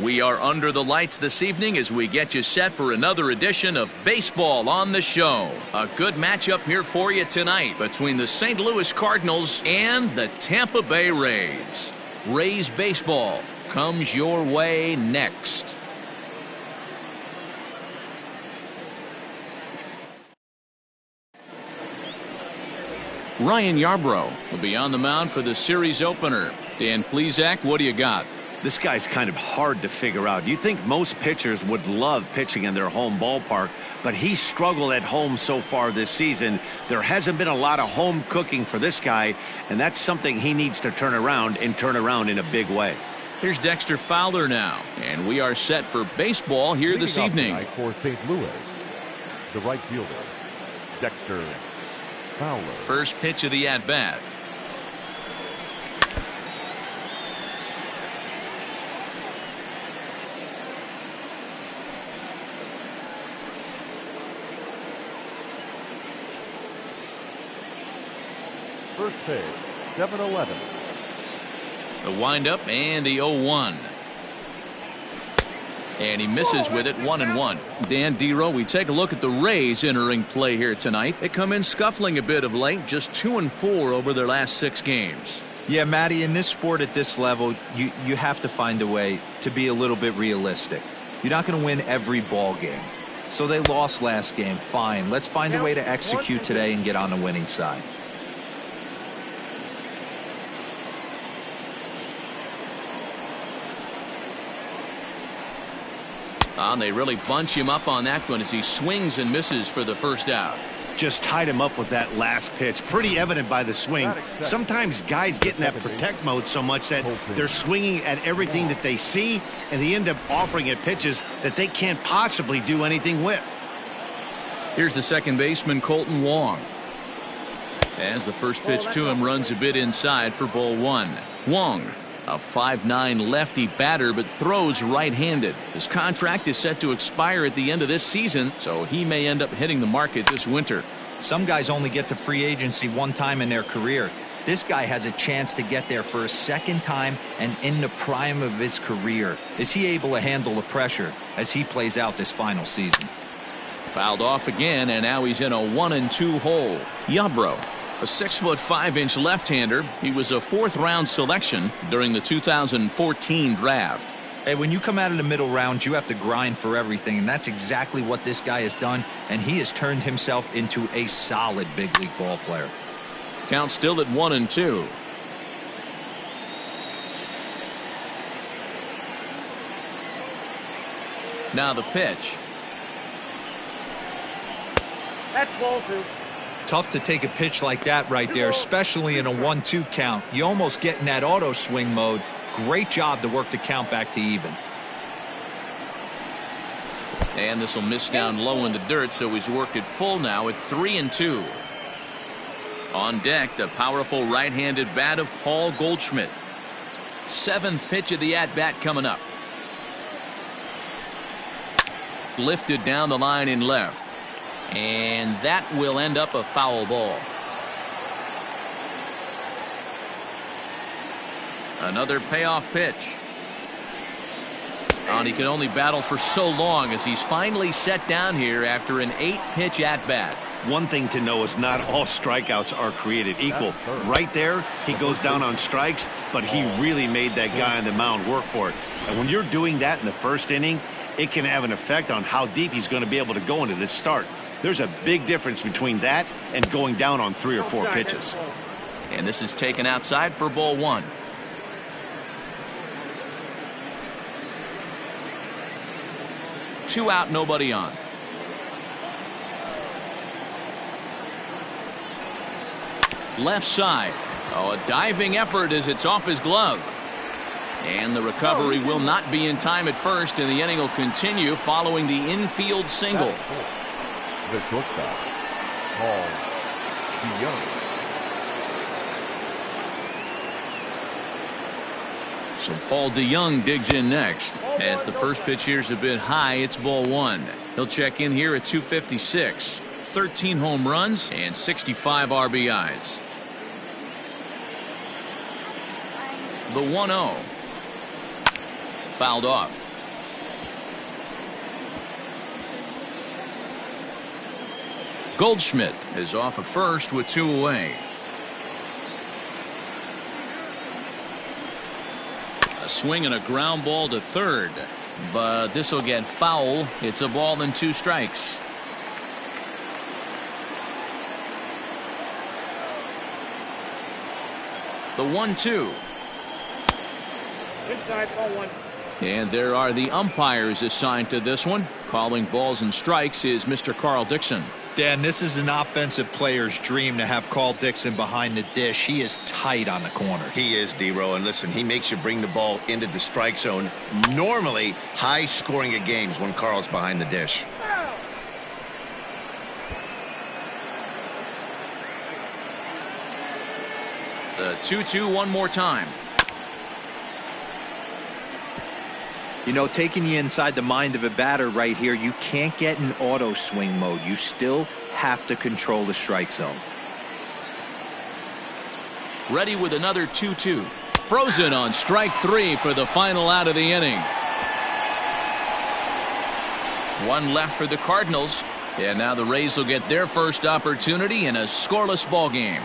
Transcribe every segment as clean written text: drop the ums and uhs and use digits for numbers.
We are under the lights this evening as we get you set for another edition of Baseball on the Show. A good matchup here for you tonight between the St. Louis Cardinals and the Tampa Bay Rays. Rays baseball comes your way next. Ryan Yarbrough will be on the mound for the series opener. Dan Plesac, what do you got? This guy's kind of hard to figure out. You think most pitchers would love pitching in their home ballpark, but he struggled at home so far this season. There hasn't been a lot of home cooking for this guy, and that's something he needs to turn around in a big way. Here's Dexter Fowler now, and we are set for baseball here this evening. For St. Louis, the right fielder, Dexter Fowler. First pitch of the at-bat. First pitch, 7-11. The windup and the 0-1. And he misses with it, 1-1. Dan Dero, we take a look at the Rays entering play here tonight. They come in scuffling a bit of late, just 2-4 over their last 6 games. Yeah, Matty, in this sport at this level, you have to find a way to be a little bit realistic. You're not going to win every ball game. So they lost last game, fine. Let's find a way to execute today and get on the winning side. They really bunch him up on that one as he swings and misses for the first out. Just tied him up with that last pitch. Pretty evident by the swing. Sometimes guys get in that protect mode so much that they're swinging at everything that they see, and they end up offering at pitches that they can't possibly do anything with. Here's the second baseman, Kolten Wong. As the first pitch to him runs a bit inside for ball 1. Wong, a 5'9" lefty batter, but throws right-handed. His contract is set to expire at the end of this season, so he may end up hitting the market this winter. Some guys only get to free agency one time in their career. This guy has a chance to get there for a second time and in the prime of his career. Is he able to handle the pressure as he plays out this final season? Fouled off again, and now he's in a 1-2 hole. Yarbrough, a 6'5" left-hander. He was a 4th-round selection during the 2014 draft. Hey, when you come out of the middle rounds, you have to grind for everything, and that's exactly what this guy has done, and he has turned himself into a solid big league ball player. Count still at 1-2. Now the pitch. That's ball 2. Tough to take a pitch like that right there, especially in a 1-2 count. You almost get in that auto swing mode. Great job to work the count back to even. And this will miss down low in the dirt, so he's worked it full now at 3-2. On deck, the powerful right-handed bat of Paul Goldschmidt. 7th pitch of the at-bat coming up. Lifted down the line in left. And that will end up a foul ball. Another payoff pitch. And he can only battle for so long as he's finally set down here after an 8-pitch at-bat. One thing to know is not all strikeouts are created equal. Right there, he goes down on strikes, but he really made that guy on the mound work for it. And when you're doing that in the first inning, it can have an effect on how deep he's going to be able to go into this start. There's a big difference between that and going down on 3 or 4 pitches. And this is taken outside for ball 1. Two out, nobody on. Left side. Oh, a diving effort as it's off his glove. And the recovery will not be in time at first, and the inning will continue following the infield single. The shortstop, Karl Dixon. So Paul DeYoung digs in next. As the first pitch here's a bit high, it's ball 1. He'll check in here at 256. 13 home runs and 65 RBIs. The 1-0. Fouled off. Goldschmidt is off of first with 2 away. A swing and a ground ball to third, but this will get foul. It's a ball and 2 strikes. The 1-2. Inside, ball 1. And there are the umpires assigned to this one. Calling balls and strikes is Mr. Karl Dixon. Dan, this is an offensive player's dream to have Karl Dixon behind the dish. He is tight on the corners. He is, D-Row, and listen, he makes you bring the ball into the strike zone. Normally, high scoring of games when Karl's behind the dish. The 2-2 one more time. You know, taking you inside the mind of a batter right here, you can't get in auto swing mode. You still have to control the strike zone. Ready with another 2-2. Frozen on strike 3 for the final out of the inning. 1 left for the Cardinals. And now the Rays will get their first opportunity in a scoreless ball game.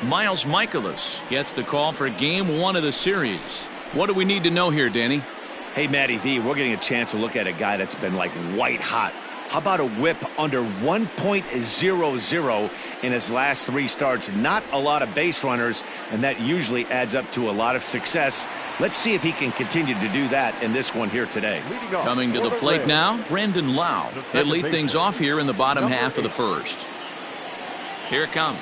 Miles Michaelis gets the call for game 1 of the series. What do we need to know here, Danny? Hey, Matty V, we're getting a chance to look at a guy that's been like white hot. How about a whip under 1.00 in his last 3 starts? Not a lot of base runners, and that usually adds up to a lot of success. Let's see if he can continue to do that in this one here today. Coming to the plate now, Brandon Lau. He'll lead things off here in the bottom half of the first. Here it comes.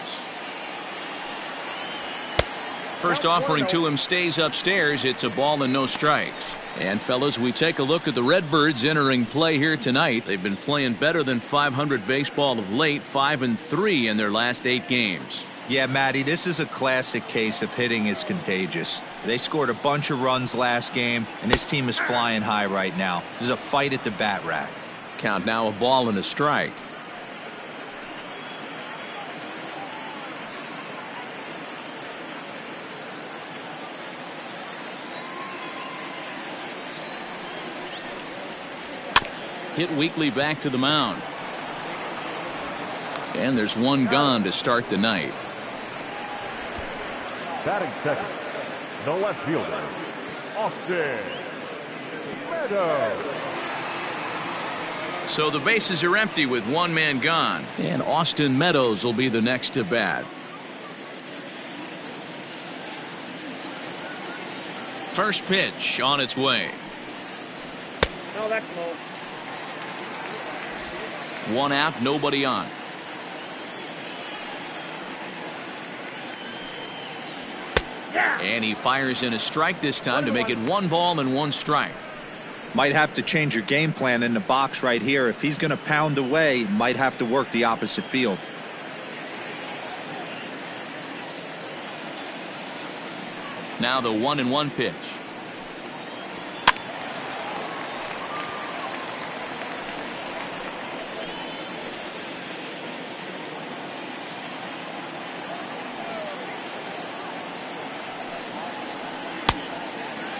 First offering to him stays upstairs. It's a ball and no strikes. And fellas, we take a look at the Redbirds entering play here tonight. They've been playing better than 500 baseball of late, 5-3 in their last 8 games. Yeah, Matty, this is a classic case of hitting is contagious. They scored a bunch of runs last game, and this team is flying high right now. There's a fight at the bat rack. Count now, a ball and a strike. Hit weakly back to the mound. And there's 1 gone to start the night. Batting second, the left fielder, Austin Meadows. So the bases are empty with 1 man gone. And Austin Meadows will be the next to bat. First pitch on its way. No, that's low. 1 out, nobody on. And he fires in a strike this time to make it 1 ball and 1 strike. Might have to change your game plan in the box right here. If he's going to pound away, might have to work the opposite field. Now the 1-1 pitch.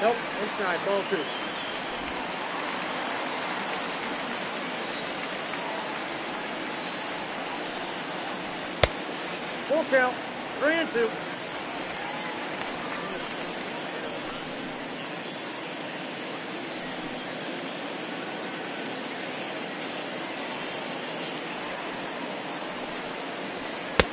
Nope, inside, ball 2. Full count, 3-2.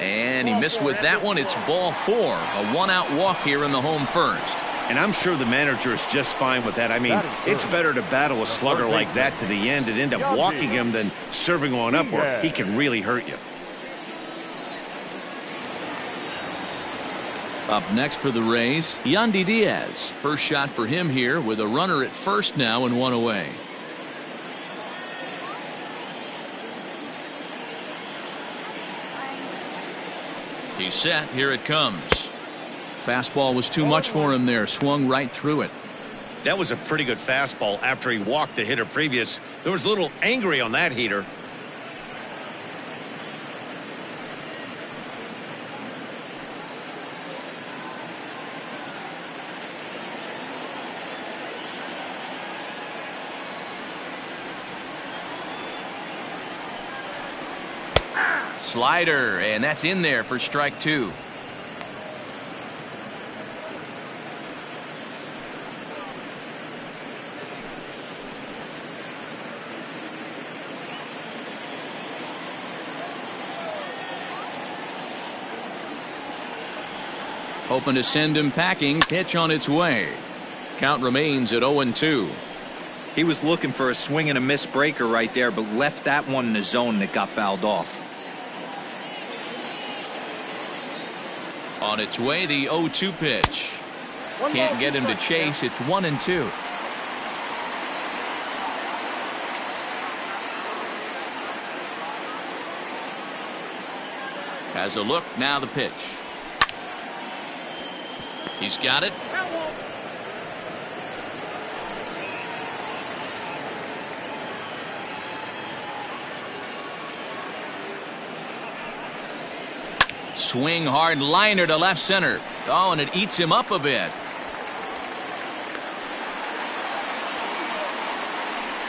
And he missed with that one. It's ball 4. A 1-out walk here in the home first. And I'm sure the manager is just fine with that. I mean, it's better to battle a slugger like that to the end and end up walking him than serving one up where he can really hurt you. Up next for the Rays, Yandy Diaz. First shot for him here with a runner at first now and 1 away. He's set. Here it comes. Fastball was too much for him there. Swung right through it. That was a pretty good fastball after he walked the hitter previous. There was a little angry on that heater. Slider, and that's in there for strike 2. Hoping to send him packing. Pitch on its way. Count remains at 0-2. He was looking for a swing and a miss breaker right there, but left that one in the zone that got fouled off. On its way, the 0-2 pitch. Can't get him to chase. It's 1-2. Has a look. Now the pitch. He's got it. Swing hard liner to left center. Oh, and it eats him up a bit.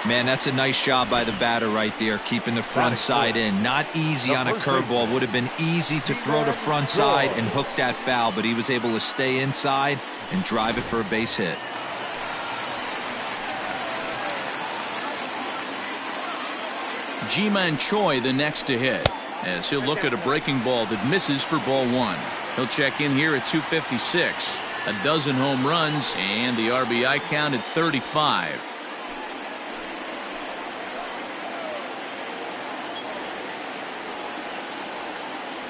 Man, that's a nice job by the batter right there, keeping the front side in. Not easy on a curveball. Would have been easy to throw the front side and hook that foul, but he was able to stay inside and drive it for a base hit. Ji-Man Choi the next to hit, as he'll look at a breaking ball that misses for ball 1. He'll check in here at 256. A dozen home runs and the RBI count at 35.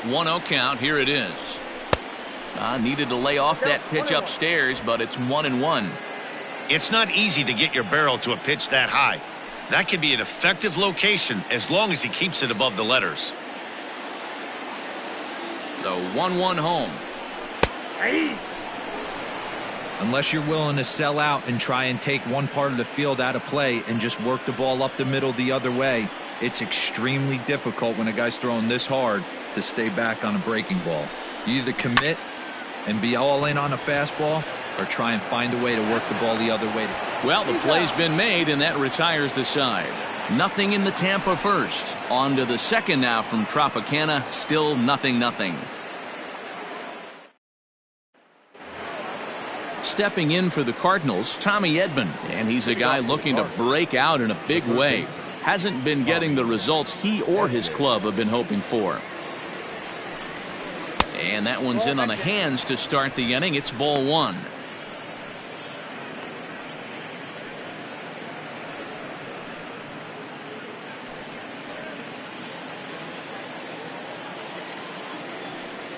One-zero count. Here it is. Needed to lay off that pitch upstairs, but it's 1-1. It's not easy to get your barrel to a pitch that high. That can be an effective location as long as he keeps it above the letters. The 1-1 home. Unless you're willing to sell out and try and take one part of the field out of play and just work the ball up the middle the other way, it's extremely difficult when a guy's throwing this hard to stay back on a breaking ball. You either commit and be all in on a fastball or try and find a way to work the ball the other way. Well, the play's been made, and that retires the side. Nothing in the Tampa first. On to the second now from Tropicana. Still 0-0. Stepping in for the Cardinals, Tommy Edmund, and he's a guy looking to break out in a big way. Hasn't been getting the results he or his club have been hoping for. And that one's in on the hands to start the inning. It's ball 1.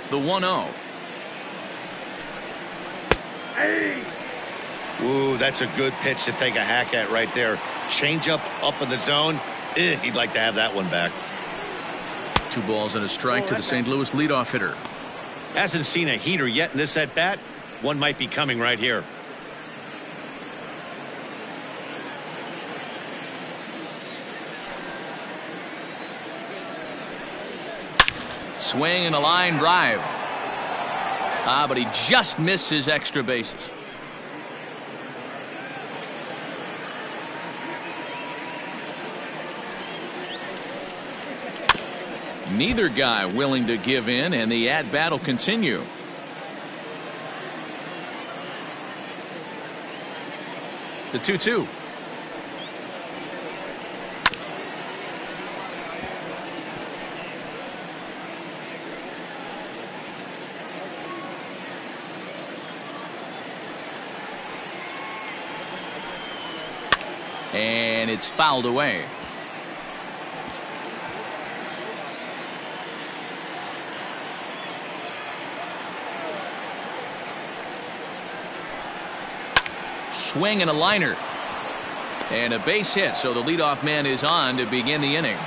The 1-0. Ooh, that's a good pitch to take a hack at right there. Changeup up in the zone. He'd like to have that one back. 2 balls and a strike to the St. Louis leadoff hitter. Hasn't seen a heater yet in this at bat. One might be coming right here. Swing and a line drive. But he just missed his extra bases. Neither guy willing to give in, and the at-bat will continue. The 2-2. And it's fouled away. Swing and a liner. And a base hit, so the leadoff man is on to begin the inning.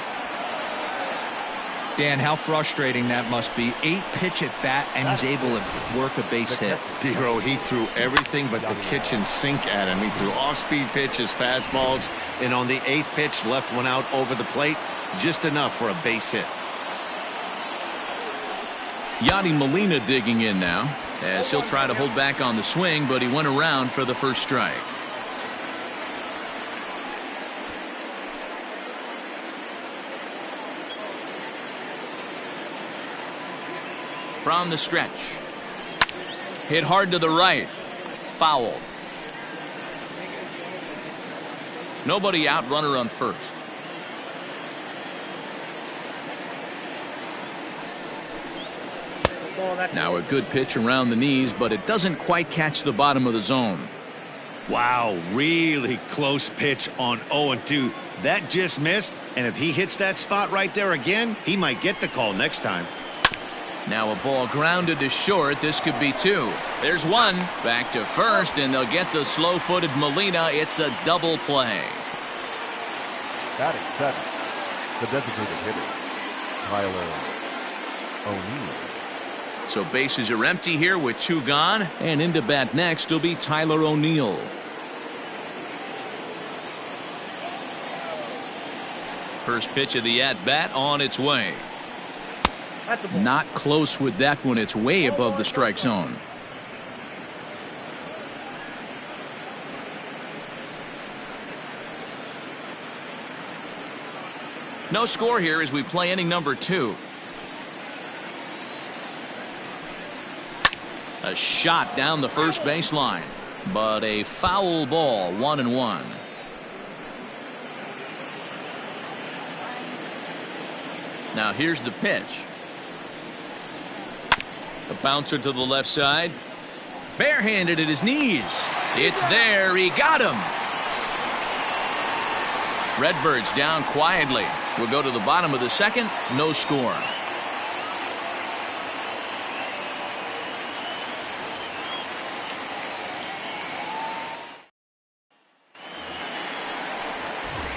Dan, how frustrating that must be. 8-pitch at bat, and he's able to work a base hit. Dero, he threw everything but the kitchen sink at him. He threw off-speed pitches, fastballs, and on the 8th pitch, left one out over the plate. Just enough for a base hit. Yadi Molina digging in now, as he'll try to hold back on the swing, but he went around for the first strike. From the stretch. Hit hard to the right. Foul. Nobody out, runner on first. Now a good pitch around the knees, but it doesn't quite catch the bottom of the zone. Wow, really close pitch on 0-2. That just missed, and if he hits that spot right there again, he might get the call next time. Now a ball grounded to short. This could be two. There's one. Back to first, and they'll get the slow-footed Molina. It's a double play. Batting seventh, the designated hitter, Tyler O'Neill. So bases are empty here with two gone, and into bat next will be Tyler O'Neill. First pitch of the at-bat on its way. Not close with that one. It's way above the strike zone. No score here as we play inning number 2. A shot down the first baseline, but a foul ball. 1-1. Now here's the pitch. A bouncer to the left side. Barehanded at his knees. It's there. He got him. Redbirds down quietly. We'll go to the bottom of the second. No score.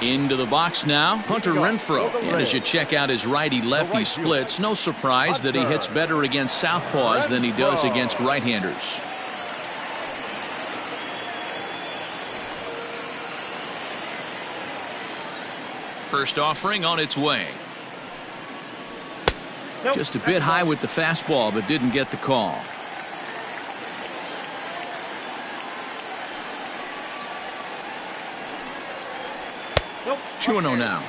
Into the box now, Hunter Renfro. And as you check out his righty-lefty splits, no surprise that he hits better against southpaws than he does against right-handers. First offering on its way. Just a bit high with the fastball, but didn't get the call. Nope. 2-0 now.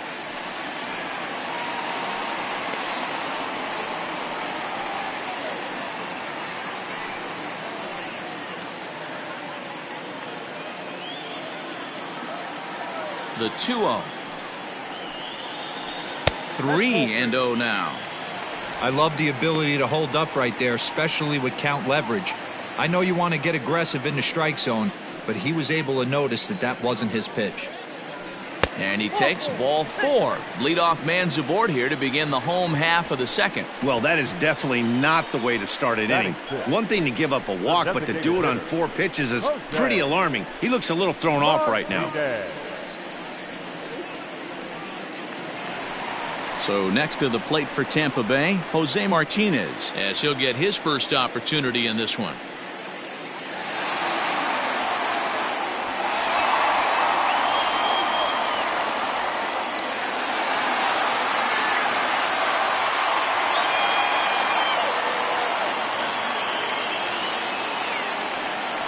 The 2-0. 3-0 now. I love the ability to hold up right there, especially with count leverage. I know you want to get aggressive in the strike zone, but he was able to notice that that wasn't his pitch. And he takes ball 4. Leadoff man's aboard here to begin the home half of the second. Well, that is definitely not the way to start an inning. One thing to give up a walk, but to do it on 4 pitches is pretty alarming. He looks a little thrown off right now. So next to the plate for Tampa Bay, Jose Martinez, as he'll get his first opportunity in this one.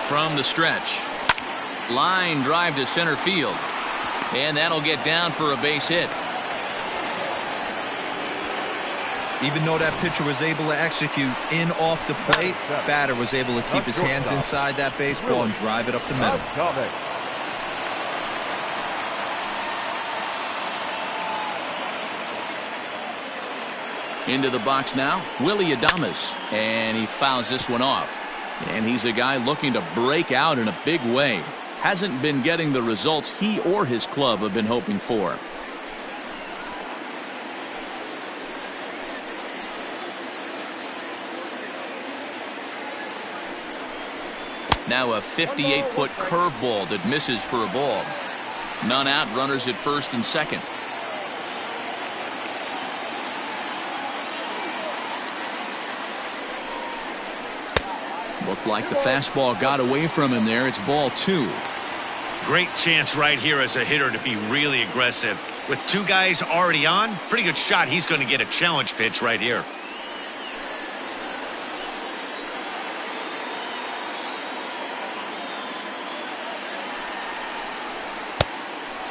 From the stretch. Line drive to center field. And that'll get down for a base hit. Even though that pitcher was able to execute in off the plate, batter was able to keep his hands inside that baseball and drive it up the middle. Into the box now, Willie Adames, and he fouls this one off. And he's a guy looking to break out in a big way. Hasn't been getting the results he or his club have been hoping for. Now a 58-foot curveball that misses for a ball. None out, runners at first and second. Looked like the fastball got away from him there. It's ball 2. Great chance right here as a hitter to be really aggressive. With 2 guys already on, pretty good shot he's going to get a challenge pitch right here.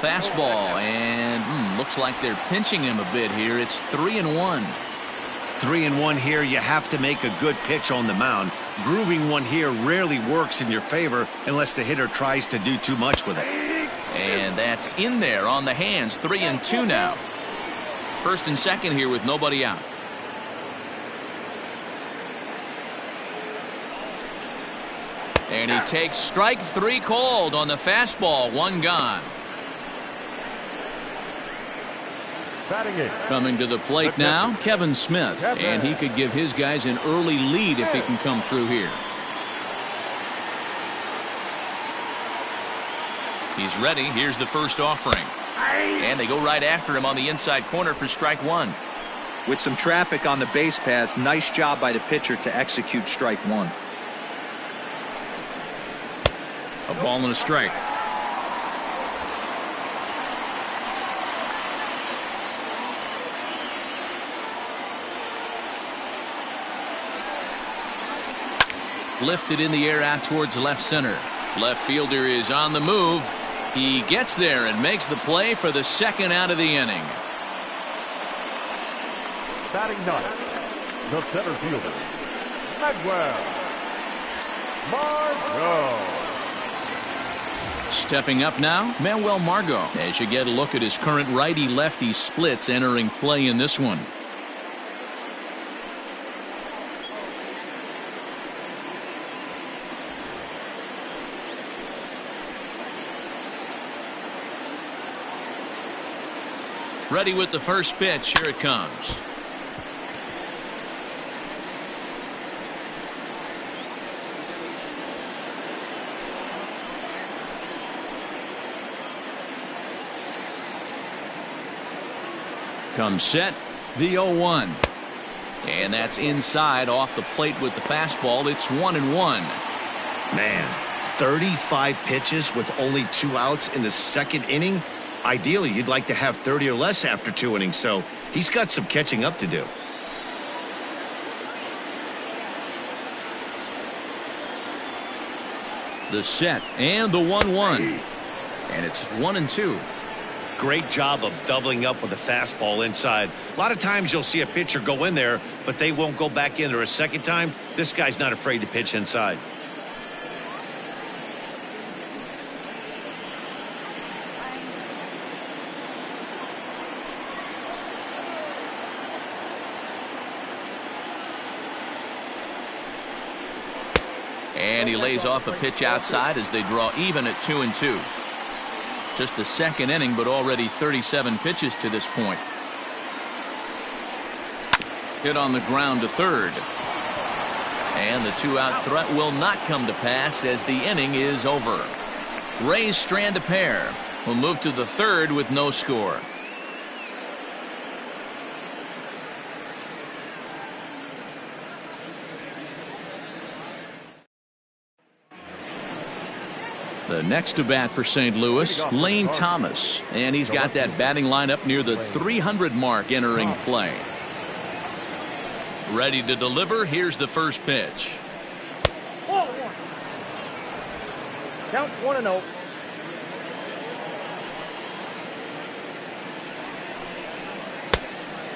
Fastball, and looks like they're pinching him a bit here. It's 3-1. 3-1 here. You have to make a good pitch on the mound. Grooving one here rarely works in your favor unless the hitter tries to do too much with it. And that's in there on the hands. 3-2 now. First and second here with nobody out. And he takes strike 3 called on the fastball. 1 gone. Coming to the plate now, Kevin Smith. And he could give his guys an early lead if he can come through here. He's ready. Here's the first offering. And they go right after him on the inside corner for strike 1. With some traffic on the base paths, nice job by the pitcher to execute strike 1. A ball and a strike. Lifted in the air out towards left center. Left fielder is on the move. He gets there and makes the play for the second out of the inning. Batting ninth, the center fielder, Manuel Margot. Stepping up now, Manuel Margot. As you get a look at his current righty-lefty splits entering play in this one. Ready with the first pitch. Here it comes. Comes set. The 0-1. And that's inside off the plate with the fastball. It's 1-1. Man, 35 pitches with only 2 outs in the second inning. Ideally, you'd like to have 30 or less after 2 innings, so he's got some catching up to do. The set and the 1-1. And it's 1-2. Great job of doubling up with a fastball inside. A lot of times you'll see a pitcher go in there, but they won't go back in there a second time. This guy's not afraid to pitch inside. And he lays off a pitch outside as they draw even at 2-2. Just the second inning, but already 37 pitches to this point. Hit on the ground to third. And the 2-out threat will not come to pass as the inning is over. Rays strand a pair. Will move to the third with no score. The next to bat for St. Louis, Lane Thomas. And he's got that batting lineup near the 300 mark entering play. Ready to deliver. Here's the first pitch. Count 1-0.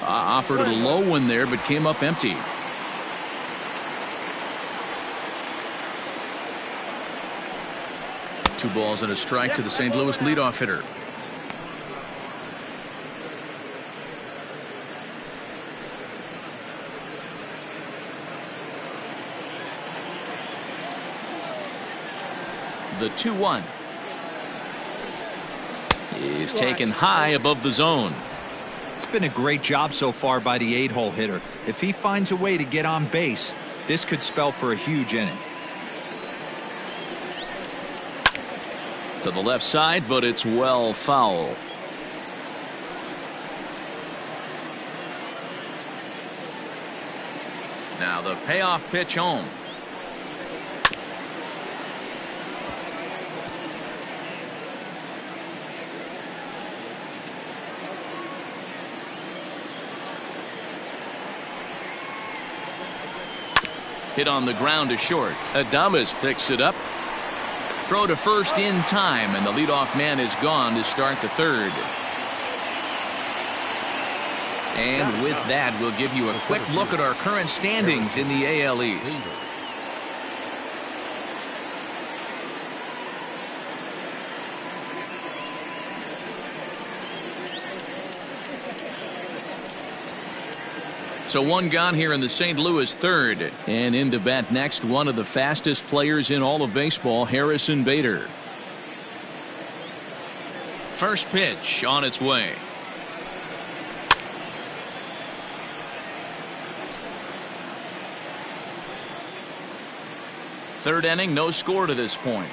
Offered a low one there, but came up empty. Two balls and a strike to the St. Louis leadoff hitter. The 2-1 is taken high above the zone. It's been a great job so far by the 8-hole hitter. If he finds a way to get on base, this could spell for a huge inning. To the left side, but it's well foul. Now the payoff pitch home. Hit on the ground to short. Adames picks it up. Throw to first in time, and the leadoff man is gone to start the third. And with that, we'll give you a quick look at our current standings in the AL East. So one gone here in the St. Louis third. And in to bat next, one of the fastest players in all of baseball, Harrison Bader. First pitch on its way. Third inning, no score to this point.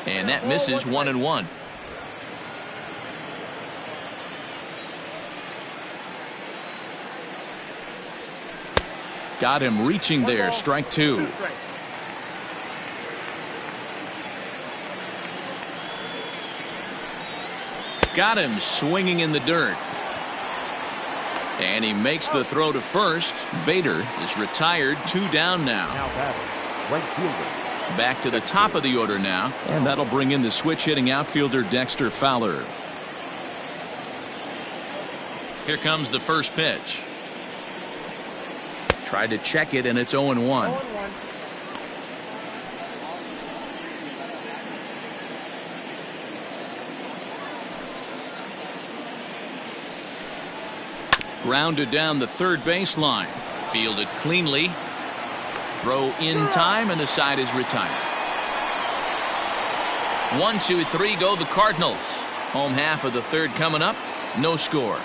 And that misses 1-1. Got him reaching there. Strike two. Got him swinging in the dirt. And he makes the throw to first. Bader is retired. 2 down now. Right fielder. Back to the top of the order now. And that'll bring in the switch hitting outfielder Dexter Fowler. Here comes the first pitch. Tried to check it, and it's 0-1. Grounded down the third baseline. Fielded cleanly. Throw in time, and the side is retired. 1, 2, 3 go the Cardinals. Home half of the third coming up. No score.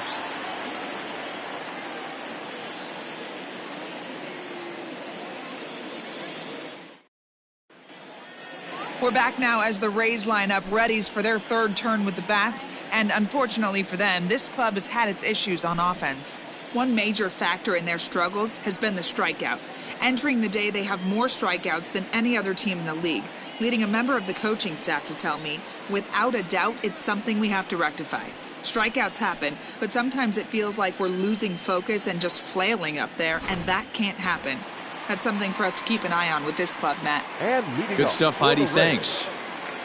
We're back now as the Rays line up readies for their third turn with the bats, and unfortunately for them, this club has had its issues on offense. One major factor in their struggles has been the strikeout. Entering the day, they have more strikeouts than any other team in the league, leading a member of the coaching staff to tell me, without a doubt, it's something we have to rectify. Strikeouts happen, but sometimes it feels like we're losing focus and just flailing up there, and that can't happen. That's something for us to keep an eye on with this club, Matt. And good stuff, Heidi. Thanks.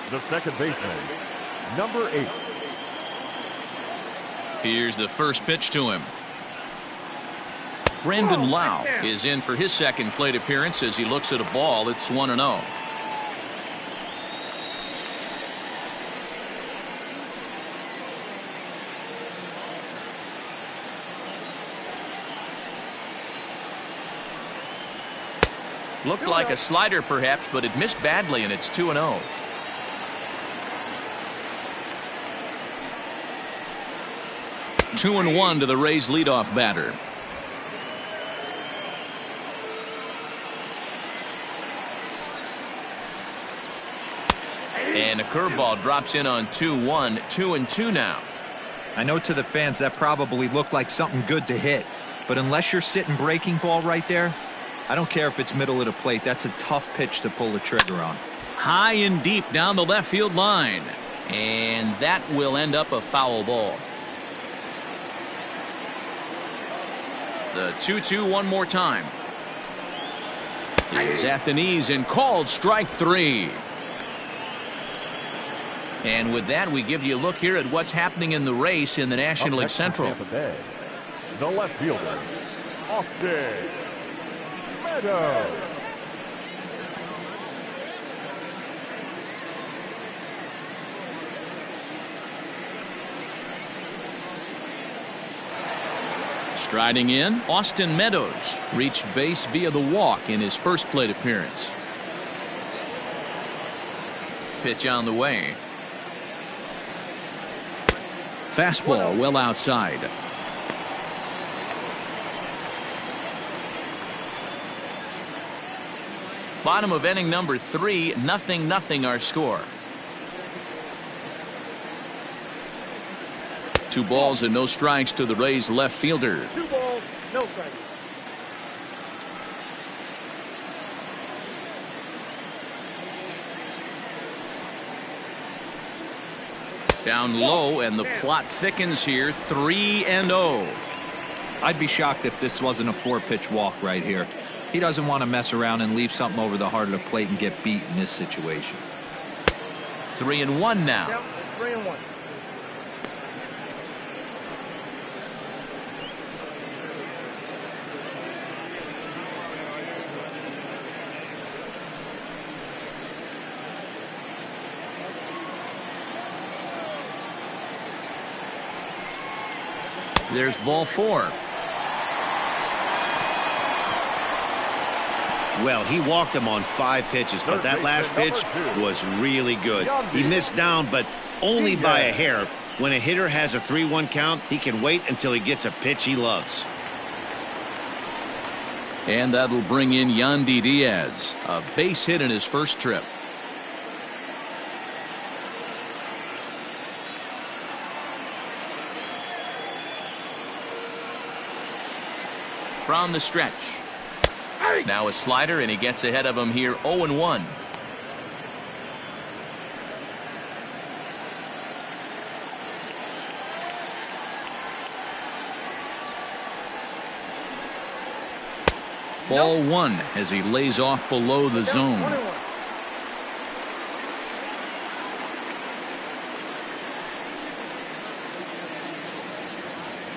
The second baseman, number 8. Here's the first pitch to him. Brandon Lau is in for his second plate appearance as he looks at a ball. It's 1-0. Looked like a slider perhaps, but it missed badly, and it's 2-0. Two and 1 to the Rays leadoff batter. And a curveball drops in on 2-1. 2-2 now. I know to the fans that probably looked like something good to hit, but unless you're sitting breaking ball right there, I don't care if it's middle of the plate. That's a tough pitch to pull the trigger on. High and deep down the left field line. And that will end up a foul ball. The 2-2 one more time. He's at the knees and called strike 3. And with that, we give you a look here at what's happening in the race in the National League Central. The left fielder, Austin Meadows. Striding in, Austin Meadows reached base via the walk in his first plate appearance. Pitch on the way. Fastball well outside. Bottom of inning number 3, 0-0 our score. 2 balls and no strikes to the Rays left fielder. 2 balls, no strikes. Down low, and the plot thickens here. 3-0. I'd be shocked if this wasn't a 4-pitch walk right here. He doesn't want to mess around and leave something over the heart of the plate and get beat in this situation. 3-1 now. Yep, 3-1. There's ball 4. Well, he walked him on 5 pitches, but that last pitch was really good. He missed down, but only by a hair. When a hitter has a 3-1 count, he can wait until he gets a pitch he loves. And that'll bring in Yandy Diaz, a base hit in his first trip. From the stretch. Now a slider, and he gets ahead of him here 0-1. Ball 1 as he lays off below the zone.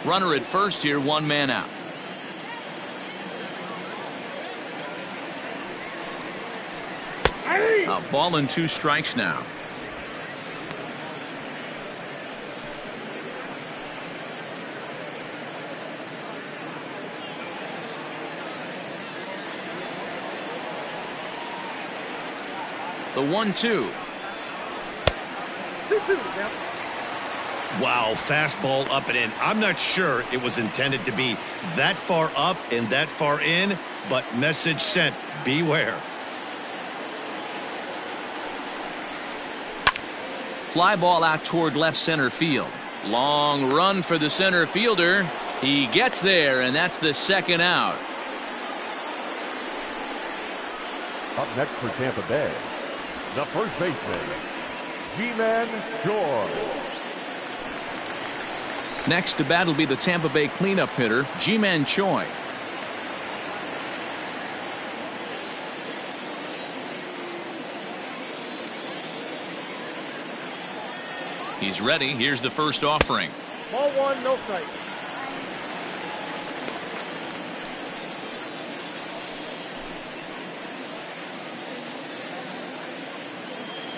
Runner at first here, 1 man out. A ball and 2 strikes now. The 1-2. Wow, fastball up and in. I'm not sure it was intended to be that far up and that far in, but message sent, beware. Fly ball out toward left center field. Long run for the center fielder. He gets there, and that's the 2nd out. Up next for Tampa Bay, the first baseman, Ji-Man Choi. Next to bat will be the Tampa Bay cleanup hitter, Ji-Man Choi. He's ready. Here's the first offering. Ball 1, no strike.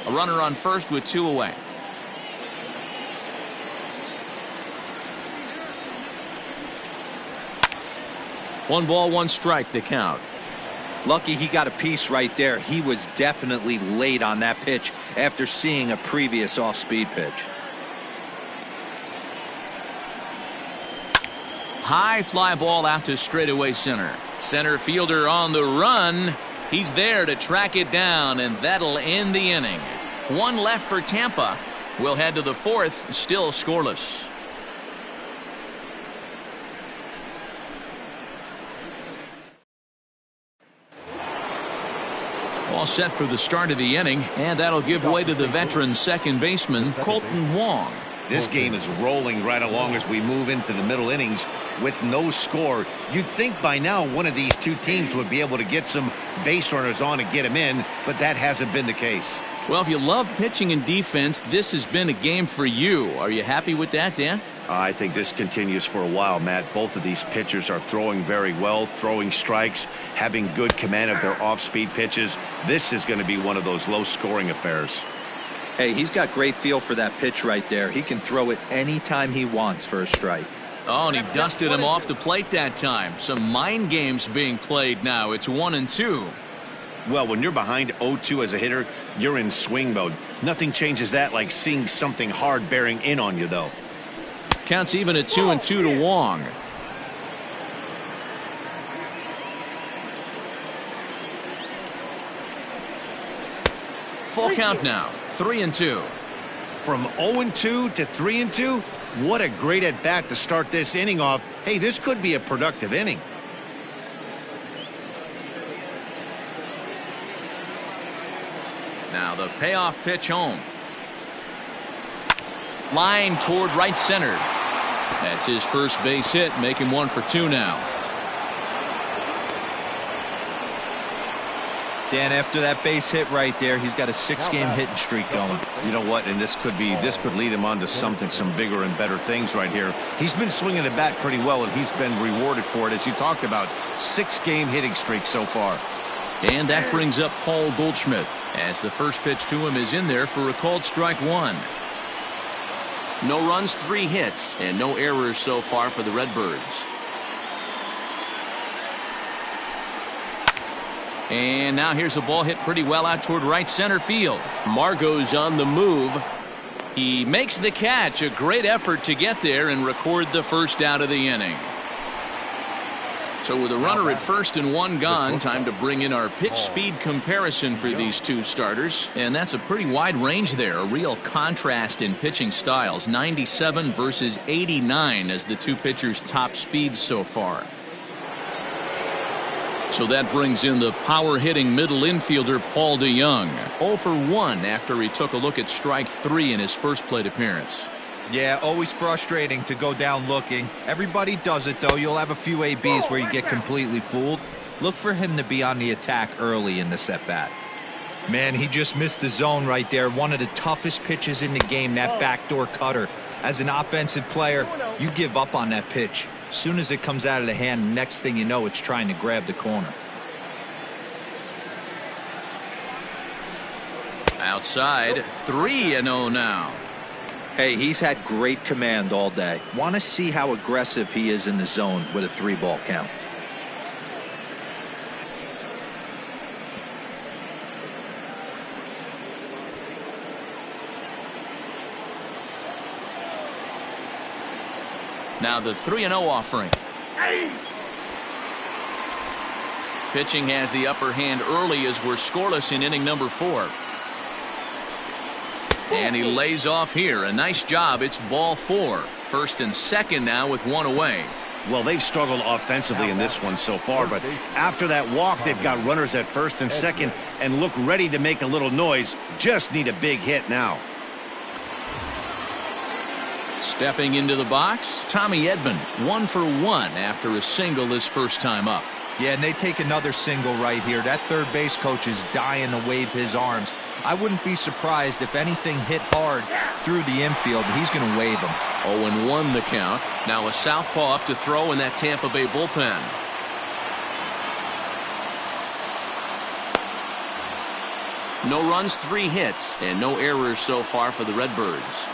A runner on first with 2 away. One ball, 1 strike, the count. Lucky he got a piece right there. He was definitely late on that pitch after seeing a previous off-speed pitch. High fly ball out to straightaway center. Center fielder on the run. He's there to track it down, and that'll end the inning. 1 left for Tampa. We'll head to the 4th, still scoreless. All set for the start of the inning, and that'll give way to the veteran second baseman, Kolten Wong. This game is rolling right along as we move into the middle innings with no score. You'd think by now one of these 2 teams would be able to get some base runners on and get them in, but that hasn't been the case. Well, if you love pitching and defense, this has been a game for you. Are you happy with that, Dan? I think this continues for a while, Matt. Both of these pitchers are throwing very well, throwing strikes, having good command of their off-speed pitches. This is going to be one of those low-scoring affairs. Hey, he's got great feel for that pitch right there. He can throw it anytime he wants for a strike. Oh, and he dusted him off the plate that time. Some mind games being played now. It's 1-2. Well, when you're behind 0-2 as a hitter, you're in swing mode. Nothing changes that like seeing something hard bearing in on you, though. Counts even at 2-2 to Wong. Full count now. 3-2. From 0-2 to 3-2, what a great at bat to start this inning off. Hey, this could be a productive inning. Now the payoff pitch home. Line toward right center. That's his first base hit, making 1 for 2 now. Dan, after that base hit right there, he's got a 6-game hitting streak going. You know what? And this could lead him on to some bigger and better things right here. He's been swinging the bat pretty well, and he's been rewarded for it, as you talked about. 6-game hitting streak so far. And that brings up Paul Goldschmidt, as the first pitch to him is in there for a called strike 1. No runs, 3 hits, and no errors so far for the Redbirds. And now here's a ball hit pretty well out toward right center field. Margot's on the move. He makes the catch. A great effort to get there and record the first out of the inning. So with a runner at first and 1 gone, time to bring in our pitch speed comparison for these two starters. And that's a pretty wide range there. A real contrast in pitching styles. 97 versus 89 as the two pitchers' top speeds so far. So that brings in the power-hitting middle infielder Paul DeJong. 0 for 1 after he took a look at strike 3 in his first plate appearance. Yeah, always frustrating to go down looking. Everybody does it, though. You'll have a few ABs where you get completely fooled. Look for him to be on the attack early in this at-bat. Man, he just missed the zone right there. One of the toughest pitches in the game, that backdoor cutter. As an offensive player, you give up on that pitch. As soon as it comes out of the hand, next thing you know, it's trying to grab the corner. Outside, 3-0 now. Hey, he's had great command all day. Want to see how aggressive he is in the zone with a 3-ball count. Now the 3-0 offering. Pitching has the upper hand early as we're scoreless in inning number 4. And he lays off here. A nice job. It's ball 4. First and second now with 1 away. Well, they've struggled offensively in this one so far, but after that walk, they've got runners at first and second and look ready to make a little noise. Just need a big hit now. Stepping into the box, Tommy Edmund. 1 for 1 after a single his first time up. Yeah, and they take another single right here. That third base coach is dying to wave his arms. I wouldn't be surprised if anything hit hard through the infield. He's going to wave them. 0-1 the count. Now a southpaw up to throw in that Tampa Bay bullpen. No runs, 3 hits, and no errors so far for the Redbirds.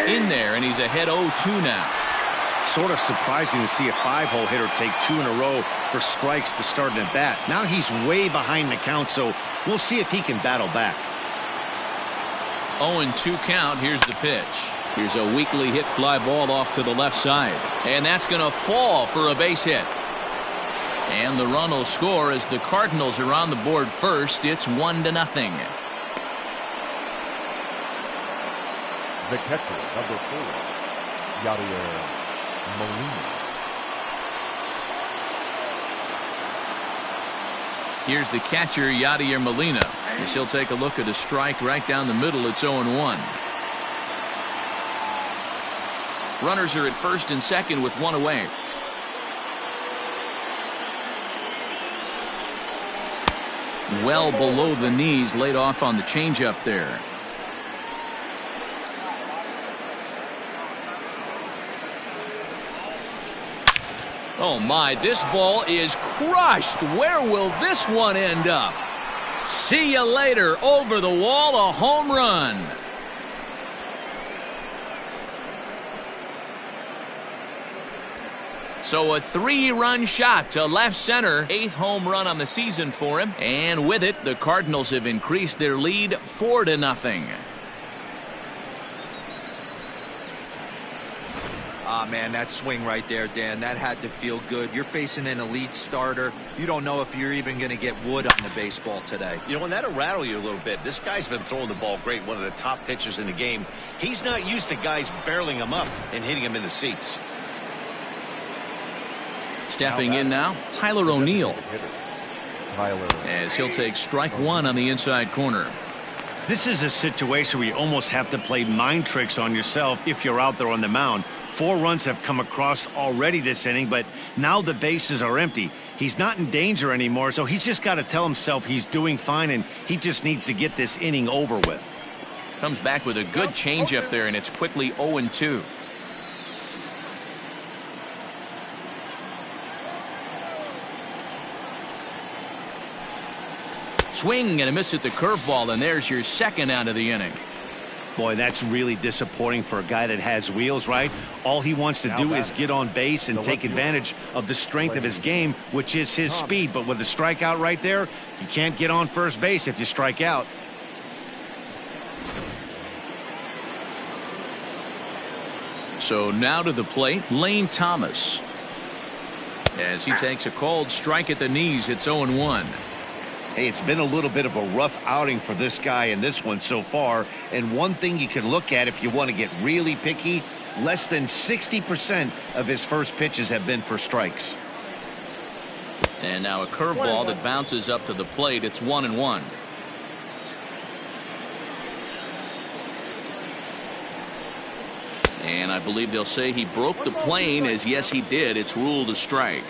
In there, and he's ahead 0-2 now. Sort of surprising to see a 5-hole hitter take 2 in a row for strikes to start an at bat. Now he's way behind the count, so we'll see if he can battle back. 0-2 count. Here's the pitch. Here's a weakly hit fly ball off to the left side, and that's going to fall for a base hit. And the run will score as the Cardinals are on the board first. It's 1-0. The catcher, number 4, Yadier Molina. Here's the catcher, Yadier Molina. As he'll take a look at a strike right down the middle. It's 0-1. Runners are at first and second with 1 away. Well below the knees, laid off on the changeup there. Oh my, this ball is crushed. Where will this one end up? See you later. Over the wall, a home run. So a 3-run shot to left center. 8th home run on the season for him. And with it, the Cardinals have increased their lead 4-0. Ah, man, that swing right there, Dan, that had to feel good. You're facing an elite starter. You don't know if you're even going to get wood on the baseball today. You know, and that'll rattle you a little bit. This guy's been throwing the ball great, one of the top pitchers in the game. He's not used to guys barreling him up and hitting him in the seats. Stepping in now, Tyler O'Neill. Tyler. As he'll take strike 1 on the inside corner. This is a situation where you almost have to play mind tricks on yourself if you're out there on the mound. 4 runs have come across already this inning, but now the bases are empty. He's not in danger anymore, so he's just got to tell himself he's doing fine, and he just needs to get this inning over with. Comes back with a good changeup there, and it's quickly 0-2. Swing and a miss at the curveball, and there's your second out of the inning. Boy, that's really disappointing for a guy that has wheels, right? All he wants to do is get on base and take advantage of the strength of his game, which is his speed. But with the strikeout right there, you can't get on first base if you strike out. So now to the plate, Lane Thomas. As he takes a called strike at the knees, it's 0-1. Hey, it's been a little bit of a rough outing for this guy in this one so far. And one thing you can look at if you want to get really picky, less than 60% of his first pitches have been for strikes. And now a curveball that bounces up to the plate. It's 1-1. And I believe they'll say he broke the plane, as yes he did. It's ruled a strike.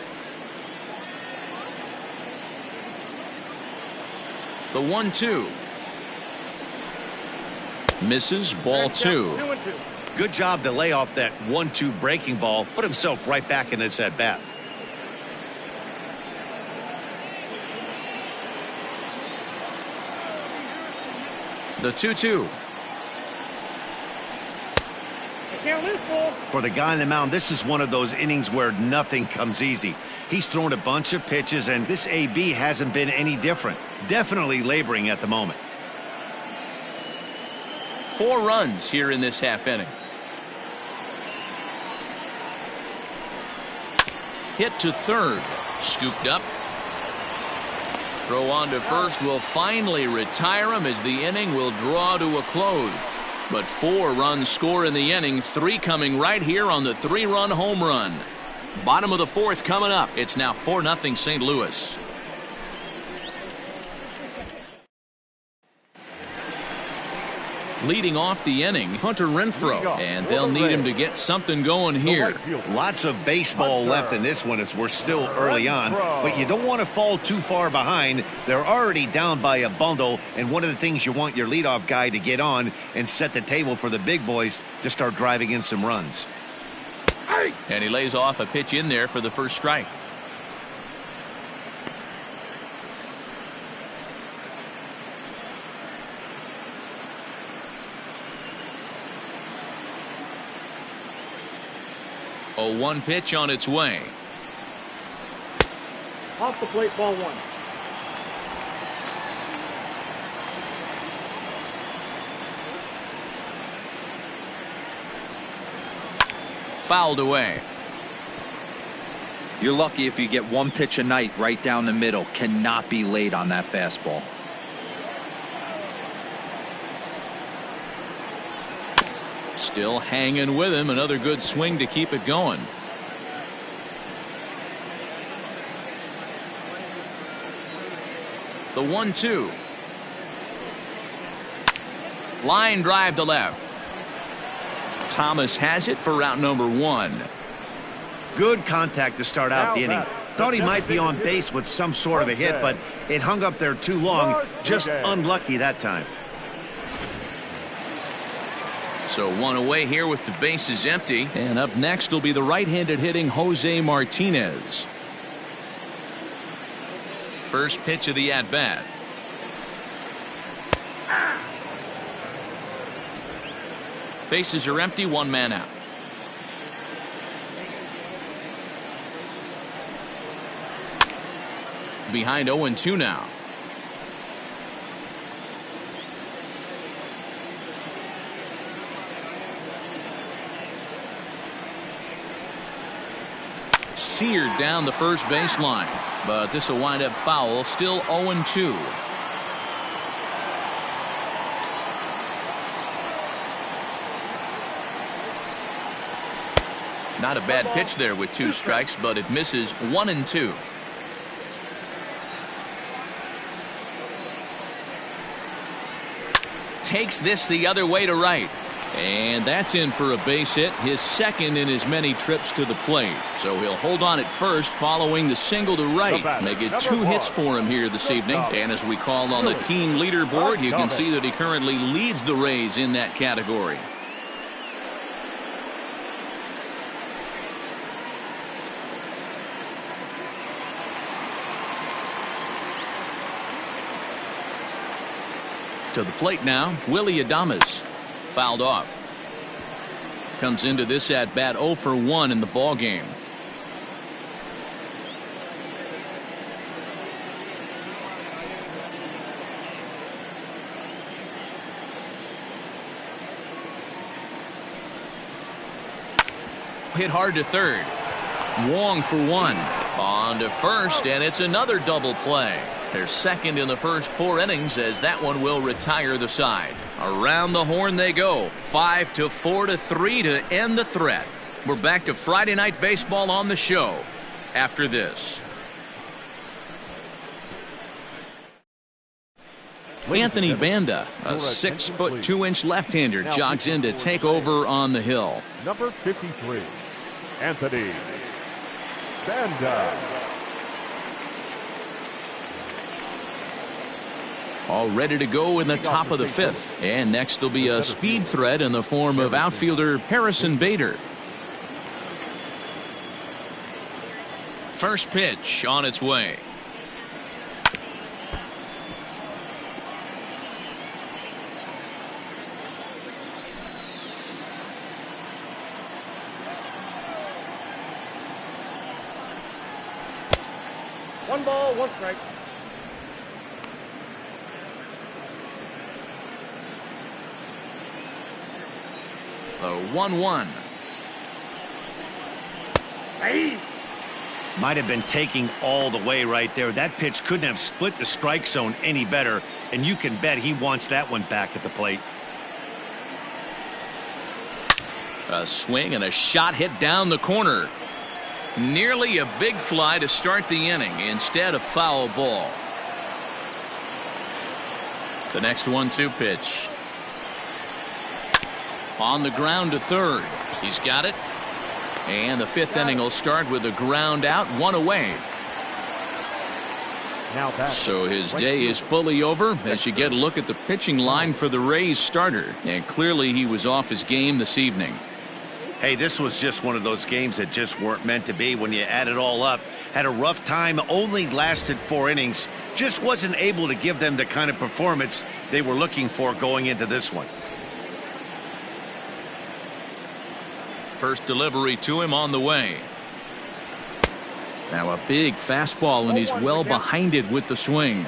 The 1-2. Misses, ball 2. Good job to lay off that 1-2 breaking ball. Put himself right back in this at bat. The 2-2. For the guy on the mound, this is one of those innings where nothing comes easy. He's thrown a bunch of pitches, and this AB hasn't been any different. Definitely laboring at the moment. 4 runs here in this half inning. Hit to third. Scooped up. Throw on to first will finally retire him as the inning will draw to a close. But 4 runs score in the inning, 3 coming right here on the 3-run home run. Bottom of the 4th coming up. It's now 4-0 St. Louis. Leading off the inning, Hunter Renfro, and they'll need him to get something going here. Lots of baseball left in this one as we're still early on, but you don't want to fall too far behind. They're already down by a bundle, and one of the things you want your leadoff guy to get on and set the table for the big boys to start driving in some runs. And he lays off a pitch in there for the first strike. A 1 pitch on its way. Off the plate, ball 1. Fouled away. You're lucky if you get 1 pitch a night right down the middle. Cannot be late on that fastball. Still hanging with him. Another good swing to keep it going. The 1-2. Line drive to left. Thomas has it for route number 1. Good contact to start out the inning. Thought he might be on base with some sort of a hit, but it hung up there too long. Just unlucky that time. So 1 away here with the bases empty. And up next will be the right-handed hitting Jose Martinez. First pitch of the at-bat. Bases are empty, 1 man out. Behind 0-2 now. Seared down the first baseline, but this will wind up foul. Still 0-2. Not a bad pitch there with 2 strikes, but it misses. 1-2. Takes this the other way to right. And that's in for a base hit, his second in as many trips to the plate. So he'll hold on at first following the single to right. Make it 2 hits for him here this evening. And as we call on the team leaderboard, you can see that he currently leads the Rays in that category. To the plate now, Willy Adames. Fouled off. Comes into this at bat 0 for 1 in the ball game. Hit hard to third. Wong for 1. On to first, and it's another double play. They're second in the first 4 innings as that one will retire the side. Around the horn they go. 5 to 4 to 3 to end the threat. We're back to Friday Night Baseball on the show after this. Anthony Banda, a 6'2" left-hander, jogs in to take over on the hill. Number 53, Anthony Banda. All ready to go in the top of the 5th. And next will be a speed threat in the form of outfielder Harrison Bader. First pitch on its way. One ball, one strike. The 1-1. Hey. Might have been taking all the way right there. That pitch couldn't have split the strike zone any better, and you can bet he wants that one back at the plate. A swing and a shot hit down the corner. Nearly a big fly to start the inning. Instead, a foul ball. The next 1-2 pitch. On the ground to third. He's got it. And the 5th inning will start with a ground out, 1 away. So his day is fully over as you get a look at the pitching line for the Rays starter. And clearly he was off his game this evening. Hey, this was just one of those games that just weren't meant to be when you add it all up. Had a rough time, only lasted 4 innings. Just wasn't able to give them the kind of performance they were looking for going into this one. First delivery to him on the way. Now a big fastball, and he's well behind it with the swing.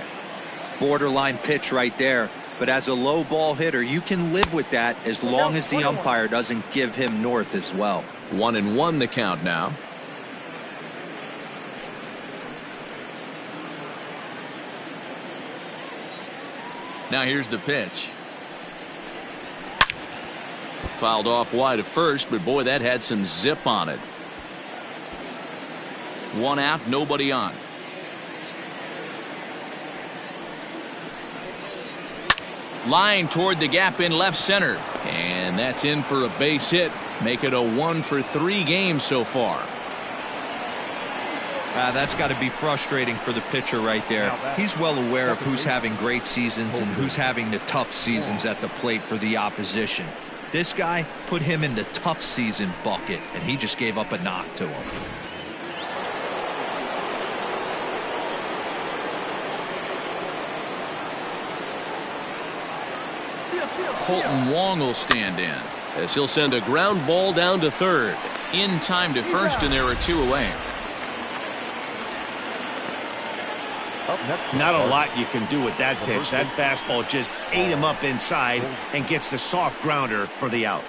Borderline pitch right there. But as a low ball hitter, you can live with that as long as the umpire doesn't give him north as well. 1-1 the count now. Now here's the pitch. Fouled off wide at first, but boy, that had some zip on it. 1 out, nobody on. Line toward the gap in left center. And that's in for a base hit. Make it a 1 for 3 games so far. That's got to be frustrating for the pitcher right there. He's well aware of who's having great seasons and who's having the tough seasons at the plate for the opposition. This guy put him in the tough season bucket, and he just gave up a knock to him. Kolten Wong will stand in as he'll send a ground ball down to third. In time to first, and there are 2 away. Not a lot you can do with that pitch. That fastball just ate him up inside and gets the soft grounder for the out.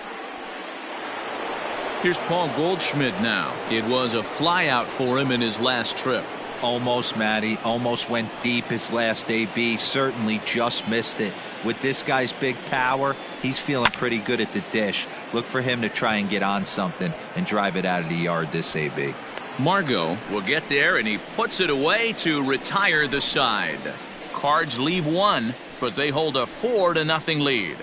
Here's Paul Goldschmidt now. It was a fly out for him in his last trip. Almost, Matty. Almost went deep his last AB. Certainly just missed it. With this guy's big power, he's feeling pretty good at the dish. Look for him to try and get on something and drive it out of the yard this AB. Margot will get there, and he puts it away to retire the side. Cards leave 1, but they hold a 4-0 lead.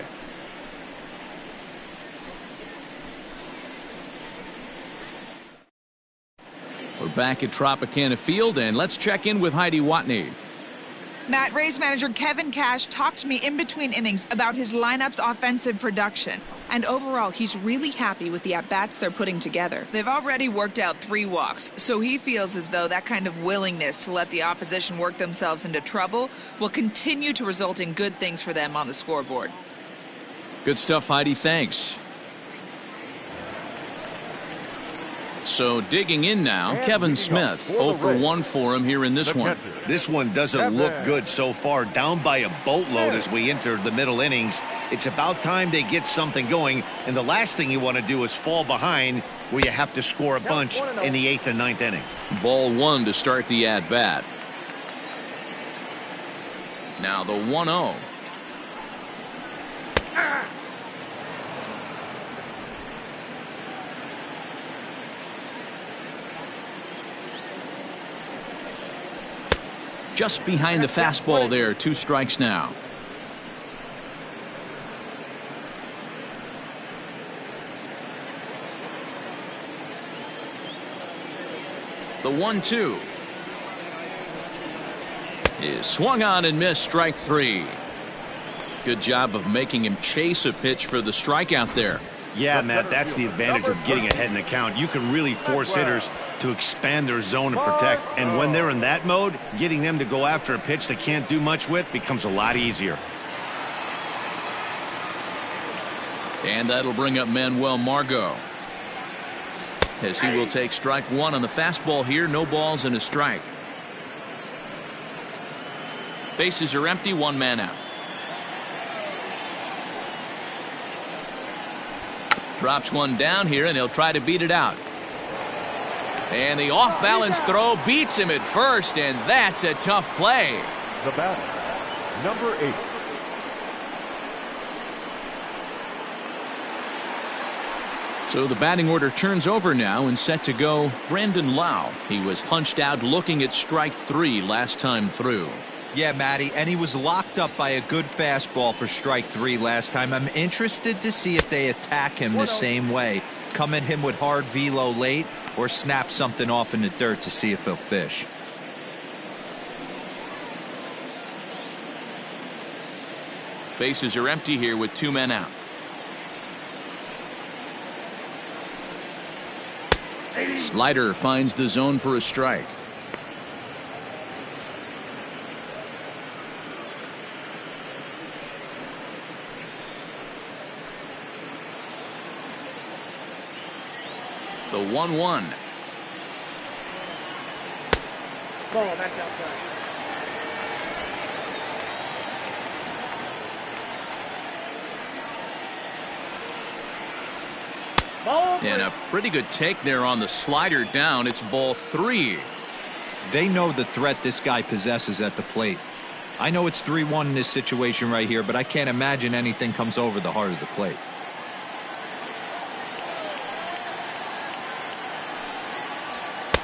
We're back at Tropicana Field, and let's check in with Heidi Watney. Matt, Rays manager Kevin Cash talked to me in between innings about his lineup's offensive production. And overall, he's really happy with the at-bats they're putting together. They've already worked out 3 walks, so he feels as though that kind of willingness to let the opposition work themselves into trouble will continue to result in good things for them on the scoreboard. Good stuff, Heidi. Thanks. So digging in now, Kevin Smith. 0 for 1 for him here in this one. This one doesn't look good so far. Down by a boatload as we enter the middle innings. It's about time they get something going. And the last thing you want to do is fall behind where you have to score a bunch in the 8th and 9th inning. Ball 1 to start the at-bat. Now the 1-0. Just behind the fastball there. 2 strikes now. The 1-2 is swung on and missed. Strike 3. Good job of making him chase a pitch for the strikeout there. Yeah, Matt, that's the advantage of getting ahead in the count. You can really force hitters to expand their zone and protect. And when they're in that mode, getting them to go after a pitch they can't do much with becomes a lot easier. And that'll bring up Manuel Margot, as he will take strike 1 on the fastball here. No balls and a strike. Bases are empty. 1 man out. Drops one down here, and he'll try to beat it out. And the off-balance throw beats him at first, and that's a tough play. The batter, number 8. So the batting order turns over now, and set to go Brandon Lau. He was punched out looking at strike 3 last time through. Yeah, Matty, and he was locked up by a good fastball for strike 3 last time. I'm interested to see if they attack him the same way. Come at him with hard velo late, or snap something off in the dirt to see if he'll fish. Bases are empty here with 2 men out. Slider finds the zone for a strike. The 1-1. Ball, that's outside. And a pretty good take there on the slider down. It's ball 3. They know the threat this guy possesses at the plate. I know it's 3-1 in this situation right here, but I can't imagine anything comes over the heart of the plate.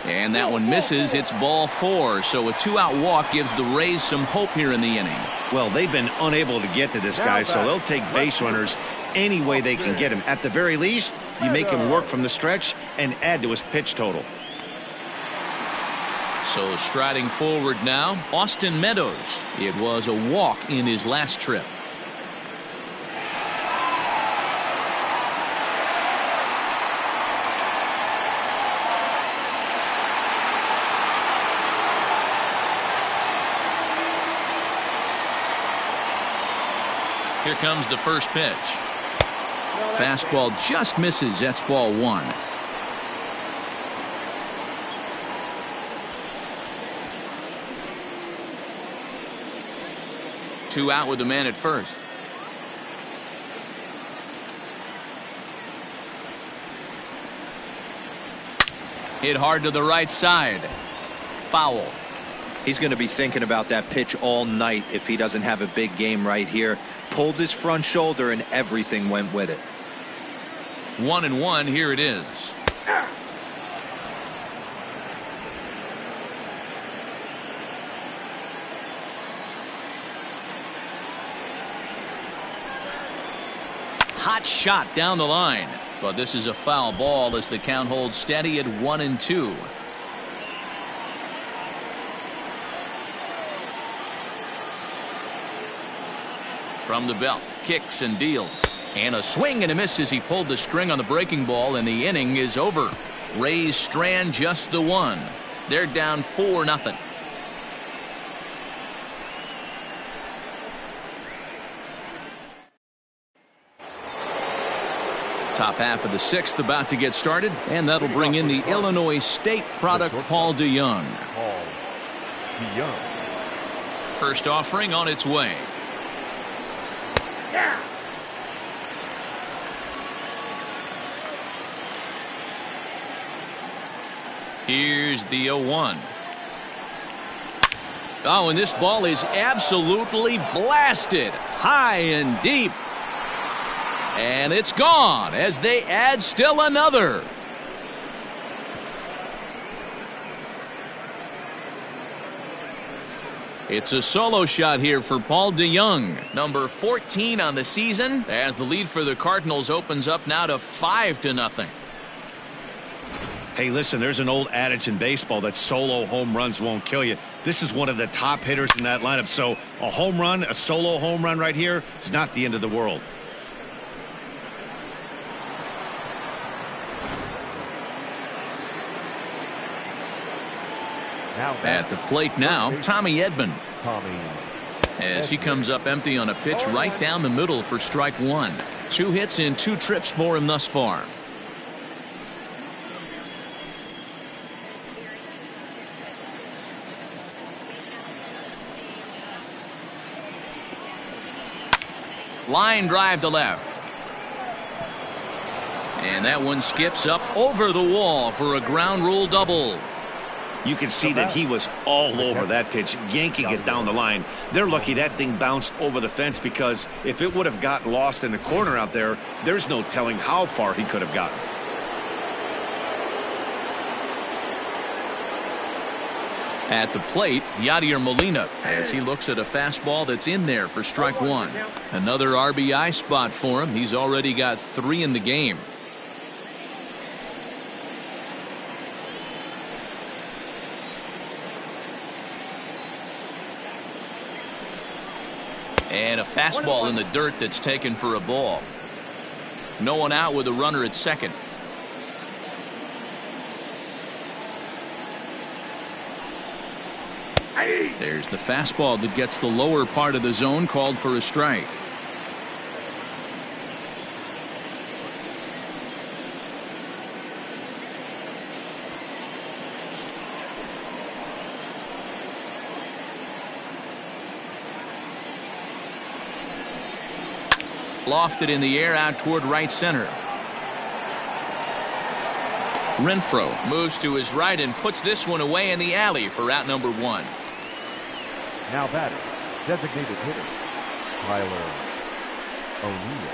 And that one misses. It's ball 4. So a 2-out walk gives the Rays some hope here in the inning. Well, they've been unable to get to this guy, so they'll take base runners any way they can get him. At the very least, you make him work from the stretch and add to his pitch total. So striding forward now, Austin Meadows. It was a walk in his last trip. Here comes the first pitch. Fastball just misses. That's ball 1. Two out with the man at first. Hit hard to the right side. Foul. He's going to be thinking about that pitch all night if he doesn't have a big game right here. Pulled his front shoulder and everything went with it. 1-1. Here it is. Hot shot down the line, but this is a foul ball as the count holds steady at 1-2. From the belt, kicks and deals, and a swing and a miss as he pulled the string on the breaking ball, and the inning is over. Rays strand just the 1. They're down 4-0. Top half of the sixth about to get started, and that'll bring in the Illinois State product, Paul DeYoung. Paul DeYoung. First offering on its way. Here's the 0-1. Oh, and this ball is absolutely blasted high and deep. And it's gone as they add still another. It's a solo shot here for Paul DeYoung, number 14 on the season, as the lead for the Cardinals opens up now to 5-0. Hey, listen, there's an old adage in baseball that solo home runs won't kill you. This is one of the top hitters in that lineup, so a home run, a solo home run right here is not the end of the world. At the plate now, Tommy Edmund. As he comes up empty on a pitch right down the middle for strike one. 2 hits in 2 trips for him thus far. Line drive to left. And that one skips up over the wall for a ground rule double. You can see that he was all over that pitch, yanking it down the line. They're lucky that thing bounced over the fence, because if it would have gotten lost in the corner out there, there's no telling how far he could have gotten. At the plate, Yadier Molina, as he looks at a fastball that's in there for strike one. Another RBI spot for him. He's already got 3 in the game. And a fastball in the dirt that's taken for a ball. No one out with a runner at second. There's the fastball that gets the lower part of the zone, called for a strike. Lofted in the air out toward right center. Renfro moves to his right and puts this one away in the alley for out number 1. Now batting, designated hitter, Tyler O'Neill.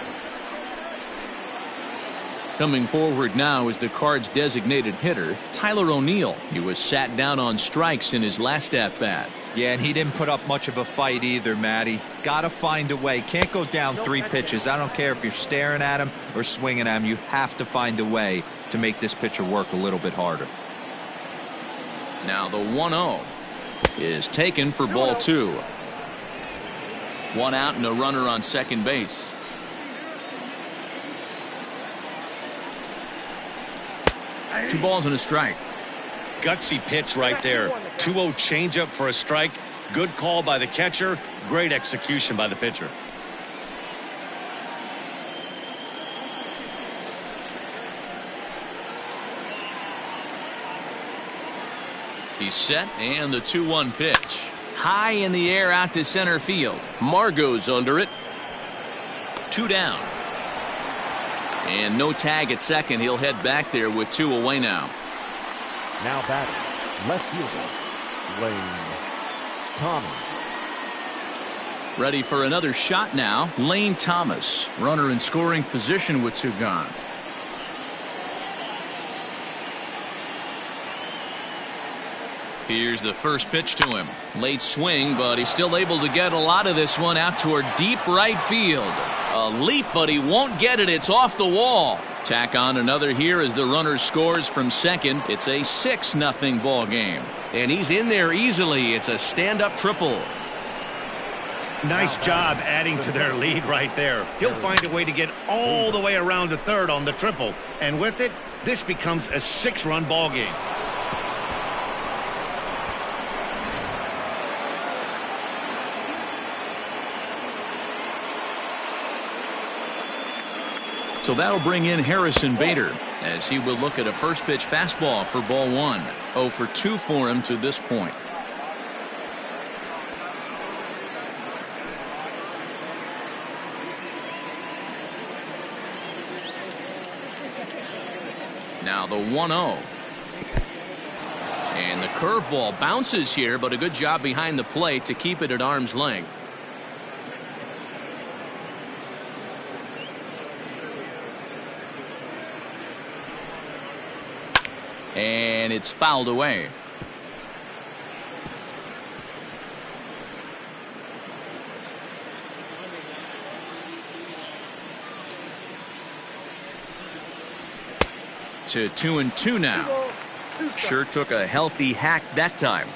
Coming forward now is the Cards' designated hitter, Tyler O'Neill. He was sat down on strikes in his last at-bat. Yeah, and he didn't put up much of a fight either, Matty. Gotta find a way. Can't go down 3 pitches. I don't care if you're staring at him or swinging at him. You have to find a way to make this pitcher work a little bit harder. Now the 1-0 is taken for ball 2. 1 out and a runner on second base. Two balls and a strike. Gutsy pitch right there. 2-0 changeup for a strike. Good call by the catcher. Great execution by the pitcher. He's set, and the 2-1 pitch. High in the air out to center field. Margot's under it. 2 down. And no tag at second. He'll head back there with 2 away now. Now batting, left fielder, Lane Thomas. Ready for another shot now. Lane Thomas, runner in scoring position with 2 gone. Here's the first pitch to him. Late swing, but he's still able to get a lot of this one out toward deep right field. A leap, but he won't get it. It's off the wall. Tack on another here as the runner scores from second. It's a 6-0 ball game. And he's in there easily. It's a stand-up triple. Nice job adding to their lead right there. He'll find a way to get all the way around to third on the triple. And with it, this becomes a 6-run ball game. So that'll bring in Harrison Bader as he will look at a first pitch fastball for ball one. 0 for 2 for him to this point. Now the 1-0. And the curveball bounces here, but a good job behind the plate to keep it at arm's length. And it's fouled away. To 2-2 now. Sure took a healthy hack that time.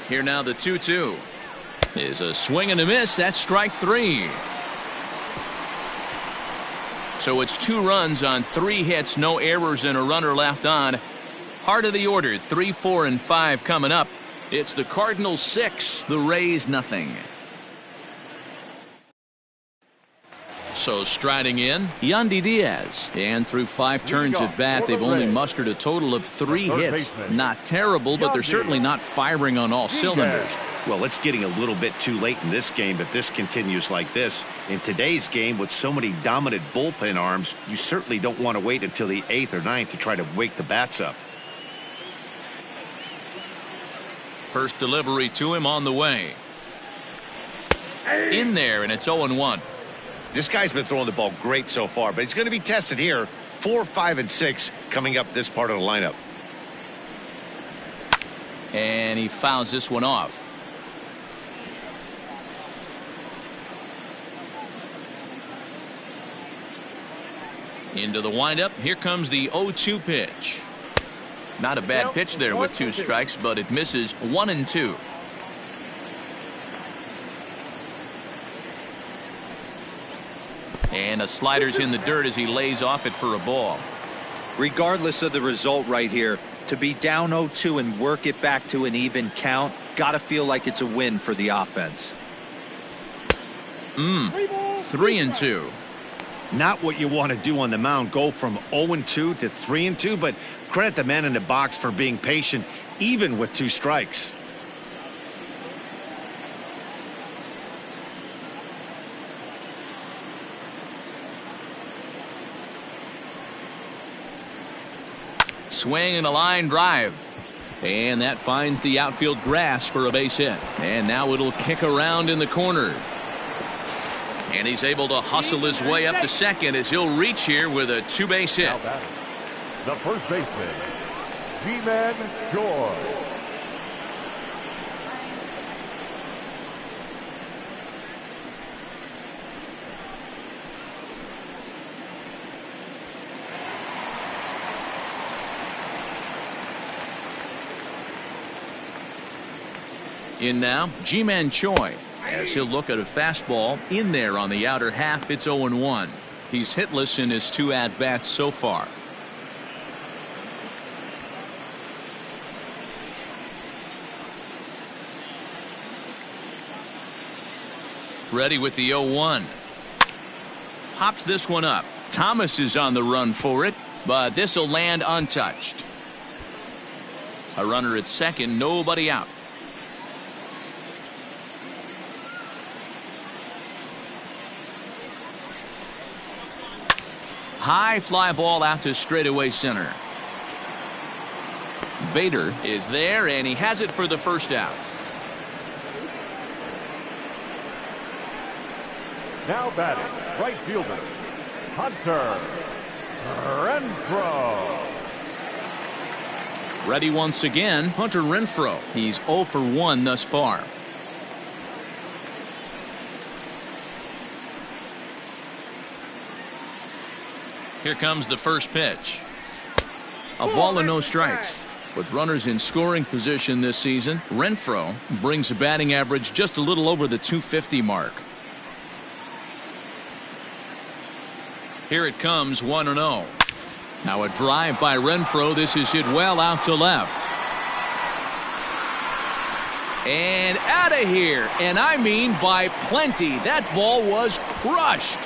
Here now the 2-2 is a swing and a miss. That's strike 3. So it's 2 runs on 3 hits, no errors, and a runner left on. Heart of the order, 3, 4, and 5 coming up. It's the Cardinals 6, the Rays nothing. So striding in, Yandy Diaz. And through 5 turns at bat, they've only mustered a total of 3 hits. Not terrible, but they're certainly not firing on all cylinders. Well, it's getting a little bit too late in this game if this continues like this. In today's game, with so many dominant bullpen arms, you certainly don't want to wait until the 8th or 9th to try to wake the bats up. First delivery to him on the way. In there, and it's 0-1. This guy's been throwing the ball great so far, but he's going to be tested here. 4, 5, and 6 coming up this part of the lineup. And he fouls this one off. Into the windup. Here comes the 0-2 pitch. Not a bad pitch there with 2 strikes, but it misses 1-2. And a slider's in the dirt as he lays off it for a ball. Regardless of the result right here, to be down 0-2 and work it back to an even count, gotta feel like it's a win for the offense. 3-2. Not what you want to do on the mound, go from 0-2 to 3-2, but credit the man in the box for being patient, even with 2 strikes. Swing and a line drive. And that finds the outfield grass for a base hit. And now it'll kick around in the corner. And he's able to hustle his way up to second as he'll reach here with a 2-base hit. The first baseman, G-Man George. In now, Ji-Man Choi, as he'll look at a fastball in there on the outer half. It's 0-1. He's hitless in his 2 at-bats so far. Ready with the 0-1. Pops this one up. Thomas is on the run for it, but this will land untouched. A runner at second, nobody out. High fly ball out to straightaway center. Bader is there, and he has it for the first out. Now batting, right fielder, Hunter Renfro. Ready once again, Hunter Renfro. He's 0 for 1 thus far. Here comes the first pitch. A ball and no strikes. With runners in scoring position this season, Renfro brings a batting average just a little over the 250 mark. Here it comes, 1-0. Now a drive by Renfro. This is hit well out to left. And out of here. And I mean by plenty. That ball was crushed.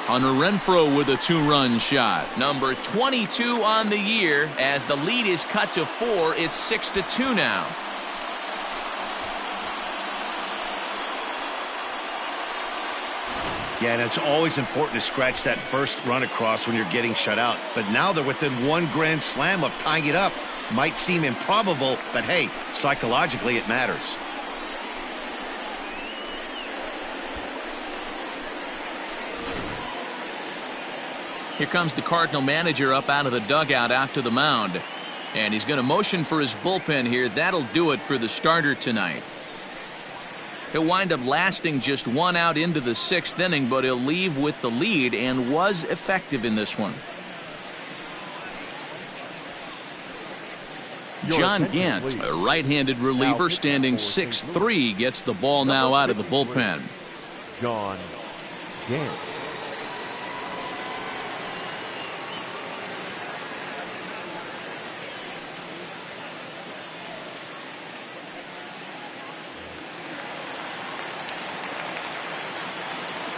Hunter Renfro with a 2-run shot. Number 22 on the year. As the lead is cut to 4, it's 6-2 now. Yeah, and it's always important to scratch that first run across when you're getting shut out. But now they're within 1 grand slam of tying it up. Might seem improbable, but hey, psychologically it matters. Here comes the Cardinal manager up out of the dugout out to the mound. And he's going to motion for his bullpen here. That'll do it for the starter tonight. He'll wind up lasting just 1 out into the 6th inning, but he'll leave with the lead and was effective in this one. John Gant, a right-handed reliever standing 6'3", gets the ball now out of the bullpen. John Gant.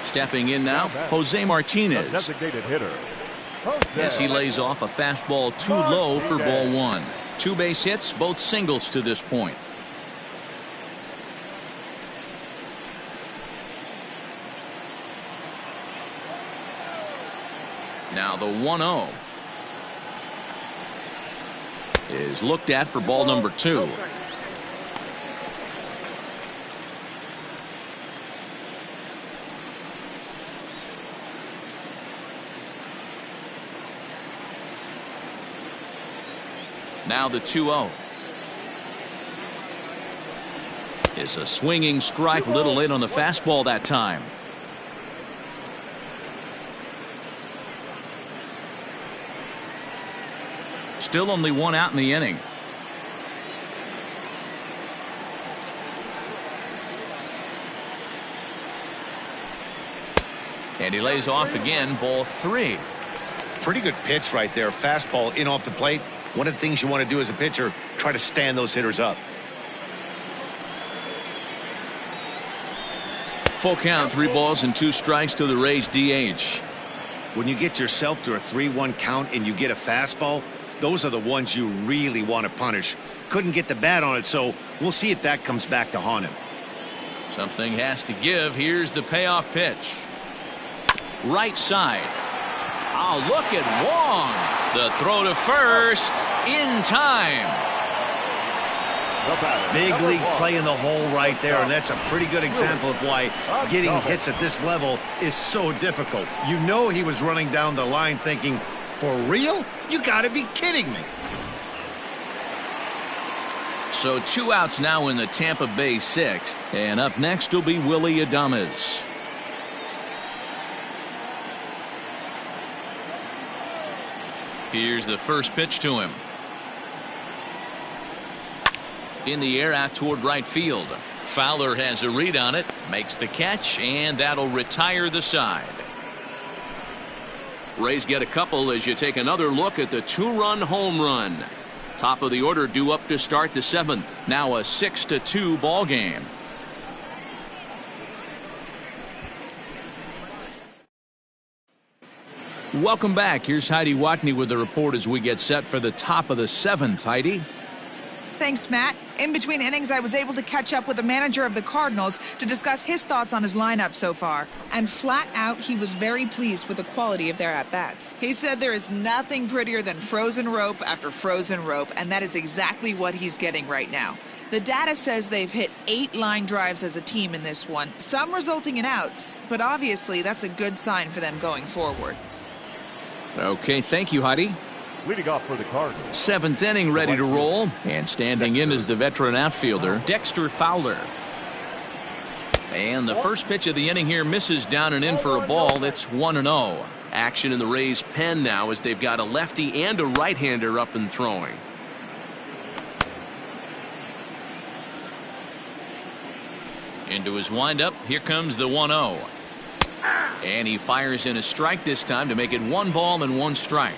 Stepping in now, Jose Martinez. Designated hitter. As he lays off a fastball too low for ball 1. 2 base hits, both singles to this point. Now the 1-0 is looked at for ball number 2. Now the 2-0. It's a swinging strike, a little late on the fastball that time. Still only 1 out in the inning. And he lays off again, ball 3. Pretty good pitch right there. Fastball in off the plate. One of the things you want to do as a pitcher, try to stand those hitters up. Full count, 3 balls and 2 strikes to the Rays DH. When you get yourself to a 3-1 count and you get a fastball, those are the ones you really want to punish. Couldn't get the bat on it, so we'll see if that comes back to haunt him. Something has to give. Here's the payoff pitch. Right side. Oh, look at Wong. The throw to first in time. Big league play in the hole right there, and that's a pretty good example of why getting hits at this level is so difficult. You know he was running down the line thinking, for real? You got to be kidding me. So 2 outs now in the Tampa Bay 6th, and up next will be Willy Adames. Here's the first pitch to him. In the air out toward right field. Fowler has a read on it, makes the catch, and that'll retire the side. Rays get a couple as you take another look at the 2-run home run. Top of the order due up to start the 7th. Now a 6-2 ball game. Welcome back. Here's Heidi Watney with the report as we get set for the top of the 7th. Heidi. Thanks, Matt. In between innings, I was able to catch up with the manager of the Cardinals to discuss his thoughts on his lineup so far. And flat out, he was very pleased with the quality of their at-bats. He said there is nothing prettier than frozen rope after frozen rope, and that is exactly what he's getting right now. The data says they've hit 8 line drives as a team in this one, some resulting in outs, but obviously that's a good sign for them going forward. Okay, thank you, Heidi. Leading off for the Cardinals. 7th inning ready to roll, and standing in is the veteran outfielder, Dexter Fowler. And the first pitch of the inning here misses down and in for a ball. That's 1-0. Action in the Rays' pen now as they've got a lefty and a right-hander up and throwing. Into his windup, here comes the 1-0. And he fires in a strike this time to make it 1 ball and 1 strike.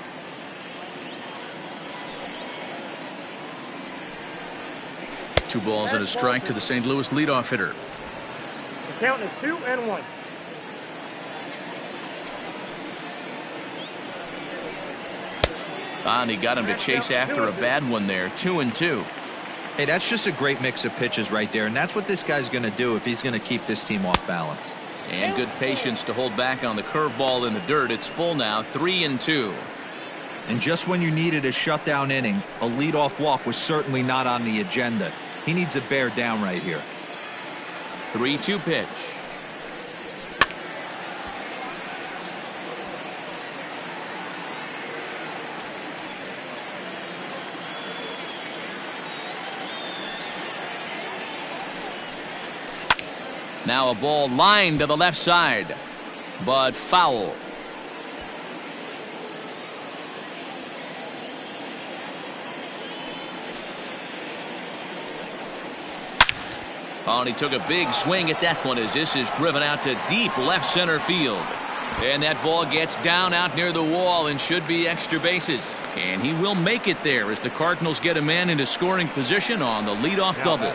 2 balls and a strike to the St. Louis leadoff hitter. The count is 2-1. And he got him to chase after a bad one there. 2-2. Hey, that's just a great mix of pitches right there, and that's what this guy's going to do if he's going to keep this team off balance. And good patience to hold back on the curveball in the dirt. It's full now, 3-2. And just when you needed a shutdown inning, a leadoff walk was certainly not on the agenda. He needs to bear down right here. 3-2 pitch. Now a ball lined to the left side, but foul. Oh, and he took a big swing at that one as this is driven out to deep left center field. And that ball gets down out near the wall and should be extra bases. And he will make it there as the Cardinals get a man into scoring position on the leadoff double.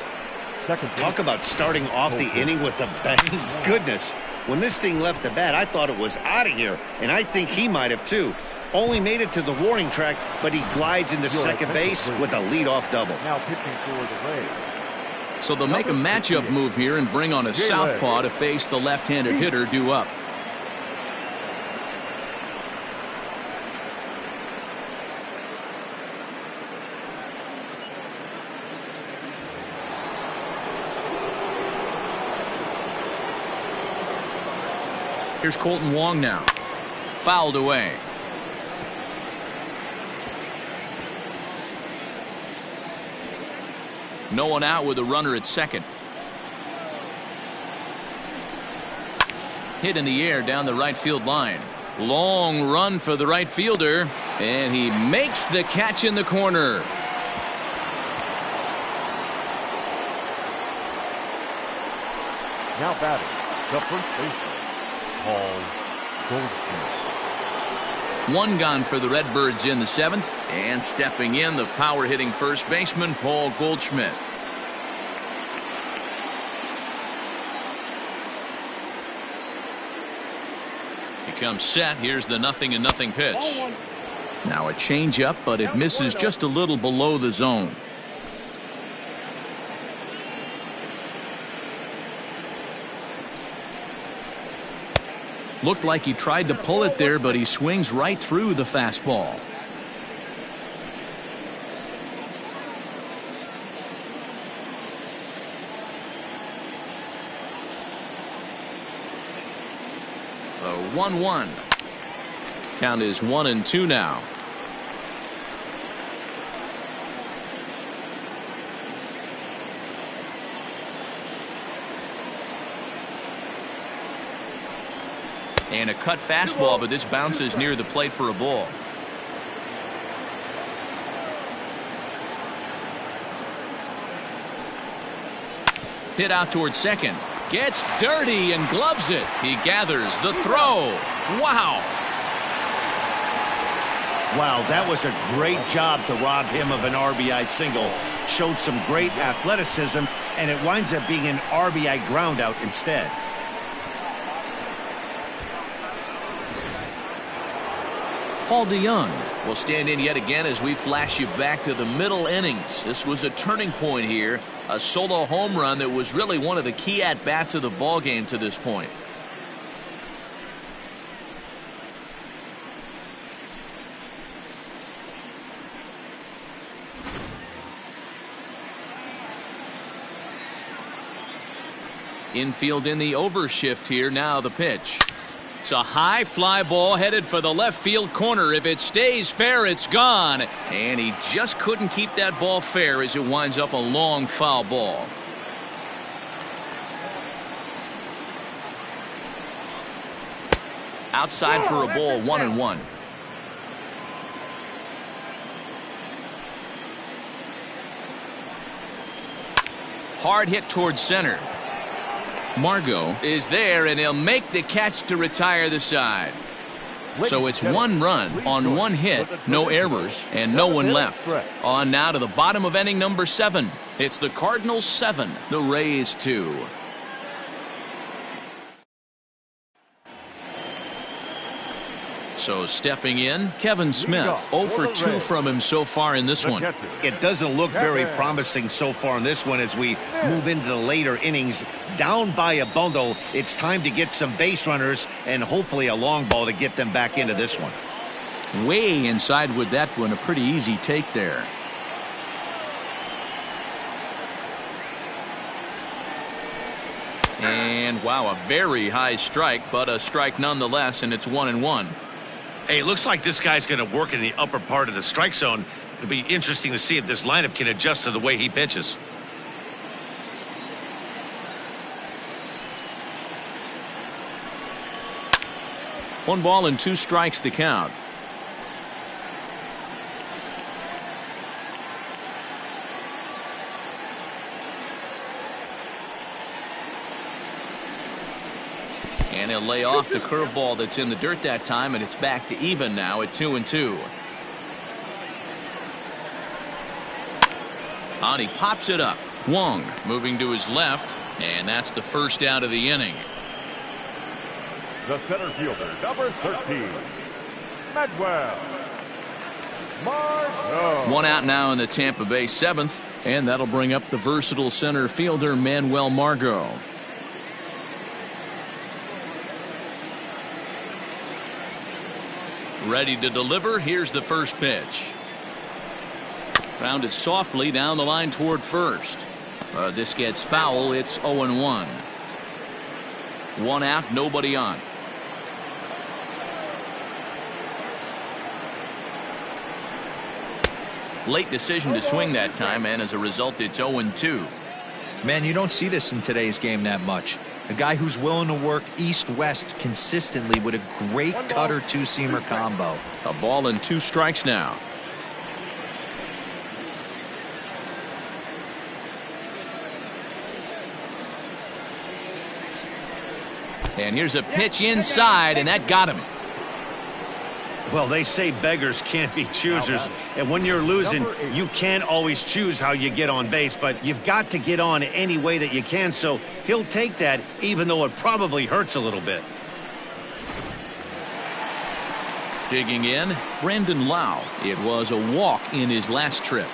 Talk about starting off the inning with a bang. Goodness, when this thing left the bat, I thought it was out of here, and I think he might have too. Only made it to the warning track, but he glides into second base with a leadoff double. Now pitching for the Rays. So they'll make a matchup move here and bring on a southpaw to face the left-handed hitter due up. Here's Kolten Wong now. Fouled away. No one out with a runner at second. Hit in the air down the right field line. Long run for the right fielder, and he makes the catch in the corner. Now batting, the first baseman, Karl Dixon. One gone for the Redbirds in the 7th, and stepping in, the power-hitting first baseman, Paul Goldschmidt. He comes set. Here's the 0-0 pitch. Now a changeup, but it misses just a little below the zone. Looked like he tried to pull it there, but he swings right through the fastball. The 1-1. Count is 1-2 now. And a cut fastball, but this bounces near the plate for a ball. Hit out towards second. Gets dirty and gloves it. He gathers the throw. Wow. Wow, that was a great job to rob him of an RBI single. Showed some great athleticism, and it winds up being an RBI groundout instead. Paul DeYoung will stand in yet again as we flash you back to the middle innings. This was a turning point here. A solo home run that was really one of the key at-bats of the ballgame to this point. Infield in the overshift here. Now the pitch. It's a high fly ball headed for the left field corner. If it stays fair, it's gone. And he just couldn't keep that ball fair as it winds up a long foul ball. Outside for a ball, 1-1. Hard hit towards center. Margot is there, and he'll make the catch to retire the side. So it's one run on one hit, no errors, and no one left. On now to the bottom of inning number 7. It's the Cardinals 7, the Rays 2. So stepping in, Kevin Smith, 0 for 2 from him so far in this one. It doesn't look very promising so far in this one as we move into the later innings. Down by a bundle, it's time to get some base runners and hopefully a long ball to get them back into this one. Way inside with that one, a pretty easy take there. And wow, a very high strike, but a strike nonetheless, and it's 1-1. Hey, it looks like this guy's going to work in the upper part of the strike zone. It'll be interesting to see if this lineup can adjust to the way he pitches. One ball and 2 strikes to count. And he'll lay off the curveball that's in the dirt that time, and it's back to even now at 2-2. On he pops it up. Wong moving to his left, and that's the first out of the inning. The center fielder, number 13, Medwell. One out now in the Tampa Bay 7th, and that'll bring up the versatile center fielder Manuel Margot. Ready to deliver. Here's the first pitch. Grounded softly down the line toward first. This gets foul. It's 0-1. One out, nobody on. Late decision to swing that time, and as a result, it's 0-2. Man, you don't see this in today's game that much. A guy who's willing to work east-west consistently with a great cutter two-seamer combo. A ball and 2 strikes now. And here's a pitch inside, and that got him. Well, they say beggars can't be choosers, and when you're losing, you can't always choose how you get on base, but you've got to get on any way that you can, so he'll take that even though it probably hurts a little bit. Digging in, Brandon Lau. It was a walk in his last trip.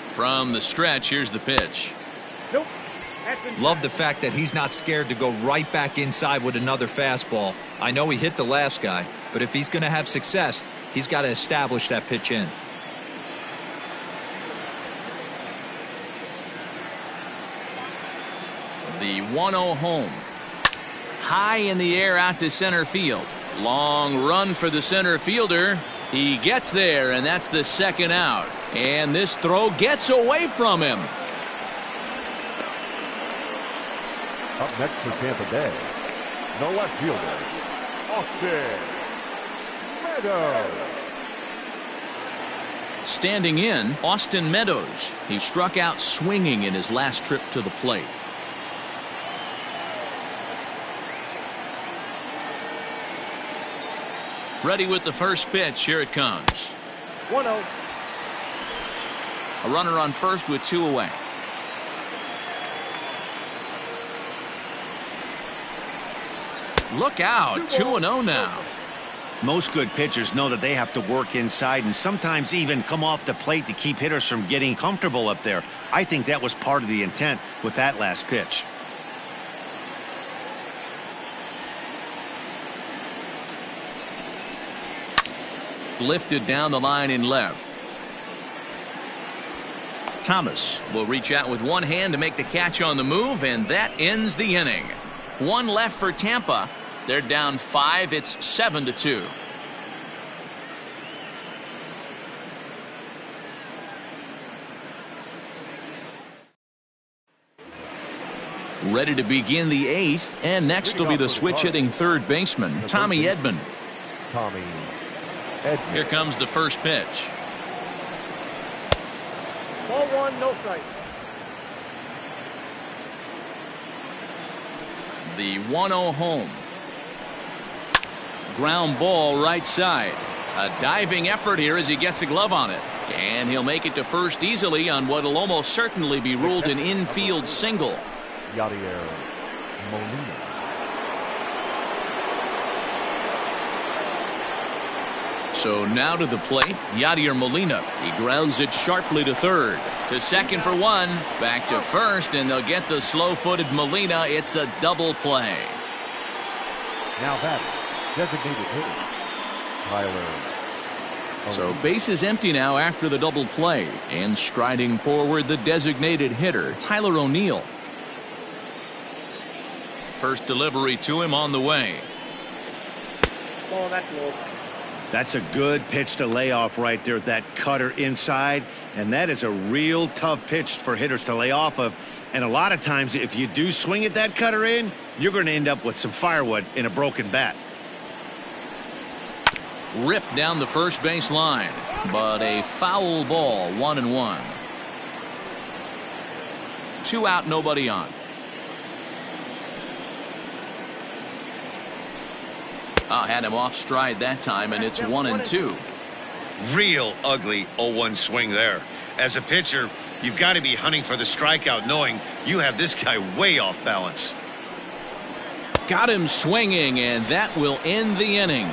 From the stretch, here's the pitch. Nope. Love the fact that he's not scared to go right back inside with another fastball. I know he hit the last guy, but if he's going to have success, he's got to establish that pitch in. The 1-0 home. High in the air out to center field. Long run for the center fielder. He gets there, and that's the second out. And this throw gets away from him. Up next for Tampa Bay, the left fielder, Austin Meadows. Standing in, Austin Meadows. He struck out swinging in his last trip to the plate. Ready with the first pitch. Here it comes. 1-0. A runner on first with 2 away. Look out. 2-0 now. Most good pitchers know that they have to work inside and sometimes even come off the plate to keep hitters from getting comfortable up there. I think that was part of the intent with that last pitch. Lifted down the line in left. Thomas will reach out with one hand to make the catch on the move, and that ends the inning. One left for Tampa. They're down 5. It's 7-2. Ready to begin the 8th, and next will be the switch-hitting third baseman, Tommy Edmund. Here comes the first pitch. Ball 1, no strike. The 1-0 home. Ground ball right side. A diving effort here as he gets a glove on it. And he'll make it to first easily on what will almost certainly be ruled an infield single. Yadier Molina. So now to the plate, Yadier Molina. He grounds it sharply to third. To second for one. Back to first, and they'll get the slow-footed Molina. It's a double play. Now batting, designated hitter, Tyler. So base is empty now after the double play. And striding forward, the designated hitter, Tyler O'Neill. First delivery to him on the way. Oh, that's low. That's a good pitch to lay off right there. That cutter inside. And that is a real tough pitch for hitters to lay off of. And a lot of times, if you do swing at that cutter in, you're going to end up with some firewood in a broken bat. Ripped down the first base line, but a foul ball, 1-1. 2 out, nobody on. Had him off stride that time, and it's 1-2. Real ugly 0-1 swing there. As a pitcher, you've got to be hunting for the strikeout, knowing you have this guy way off balance. Got him swinging, and that will end the inning.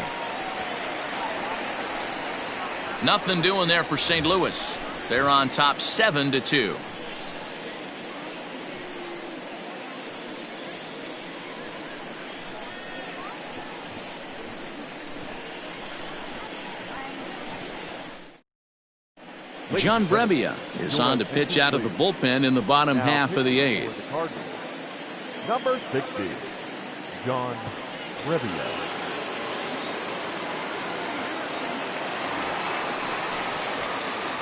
Nothing doing there for St. Louis. They're on top 7-2. John Brebbia is on to pitch out of the bullpen in the bottom half of the 8th. Number 60, John Brebbia.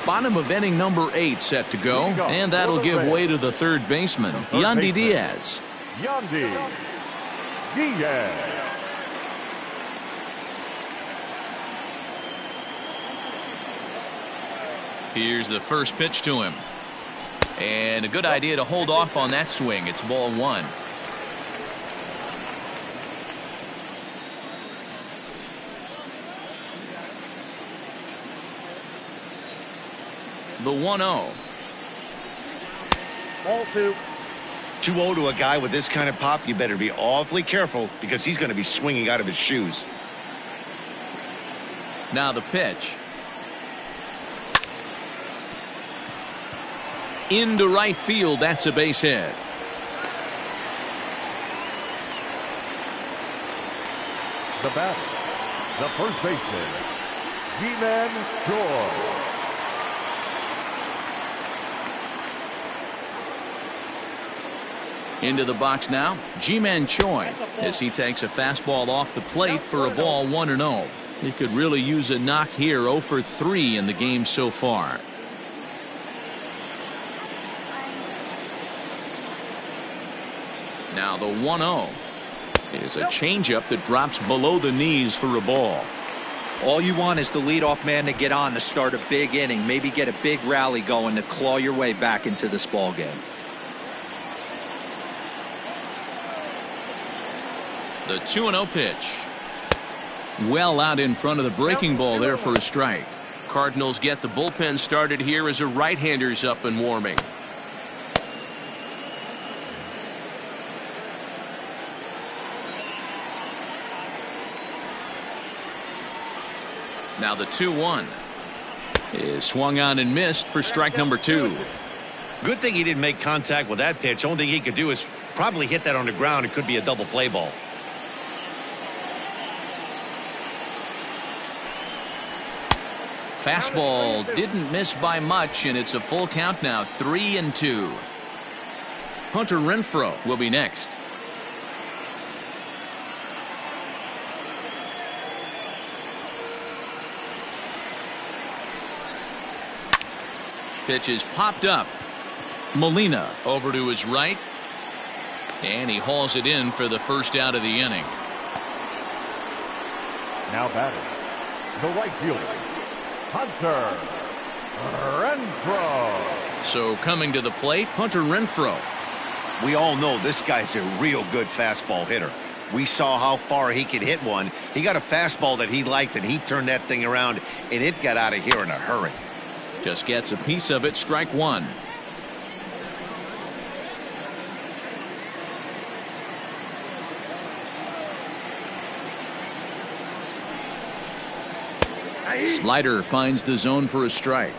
Bottom of inning number 8 set to go, and that'll give way to the third baseman, Yandy Diaz. Yandy Diaz. Here's the first pitch to him. And a good idea to hold off on that swing. It's ball 1. The 1-0. Ball 2. 2-0 to a guy with this kind of pop, you better be awfully careful because he's going to be swinging out of his shoes. Now the pitch. Into right field, that's a base hit. The batter, the first baseman, G-Man Choi. Into the box now, G-Man Choi, as he takes a fastball off the plate for a ball 1-0. He could really use a knock here. 0 for 3 in the game so far. Now the 1-0 is a changeup that drops below the knees for a ball. All you want is the leadoff man to get on to start a big inning, maybe get a big rally going to claw your way back into this ball game. The 2-0 pitch. Well out in front of the breaking ball there for a strike. Cardinals get the bullpen started here as a right-hander's up and warming. Now the 2-1 is swung on and missed for strike number 2. Good thing he didn't make contact with that pitch. Only thing he could do is probably hit that on the ground. It could be a double play ball. Fastball didn't miss by much, and it's a full count now, 3-2. Hunter Renfro will be next. Pitch is popped up. Molina over to his right, and he hauls it in for the first out of the inning. Now batting, the right fielder, Hunter Renfro. So coming to the plate, Hunter Renfro. We all know this guy's a real good fastball hitter. We saw how far he could hit one. He got a fastball that he liked, and he turned that thing around, and it got out of here in a hurry. Just gets a piece of it. Strike one. Slider finds the zone for a strike.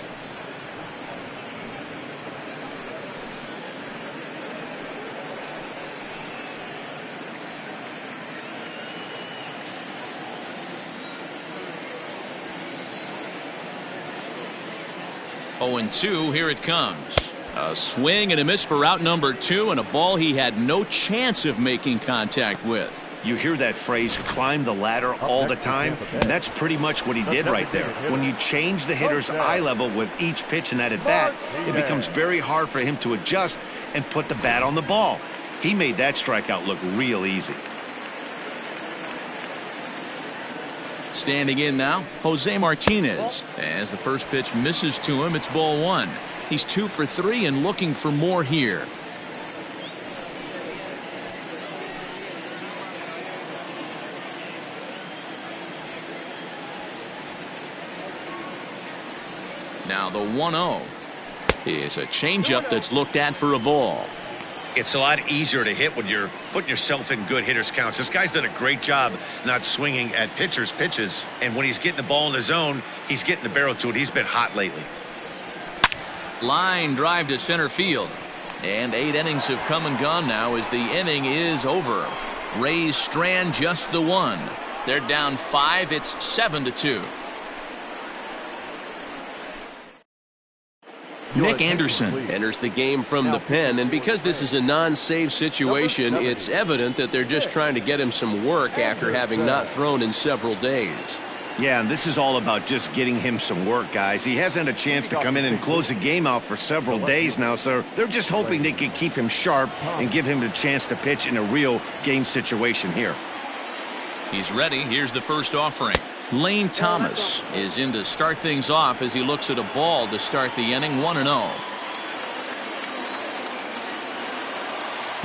Oh, and 2, here it comes. A swing and a miss for out number 2, and a ball he had no chance of making contact with. You hear that phrase, climb the ladder, all the time, and that's pretty much what he did right there. When you change the hitter's eye level with each pitch in that at-bat, it becomes very hard for him to adjust and put the bat on the ball. He made that strikeout look real easy. Standing in now, Jose Martinez. As the first pitch misses to him, it's ball 1. He's 2 for 3 and looking for more here. Now the 1-0 is a changeup that's looked at for a ball. It's a lot easier to hit when you're putting yourself in good hitters' counts. This guy's done a great job not swinging at pitchers' pitches, and when he's getting the ball in the zone, he's getting the barrel to it. He's been hot lately. Line drive to center field, and 8 innings have come and gone now as the inning is over. Rays strand just the 1. They're down 5. It's 7-2. Nick Anderson enters the game from the pen, and because this is a non-save situation, it's evident that they're just trying to get him some work after having not thrown in several days. Yeah, and this is all about just getting him some work, guys. He hasn't had a chance to come in and close the game out for several days now, so they're just hoping they can keep him sharp and give him the chance to pitch in a real game situation here. He's ready. Here's the first offering. Lane Thomas is in to start things off as he looks at a ball to start the inning. 1-0.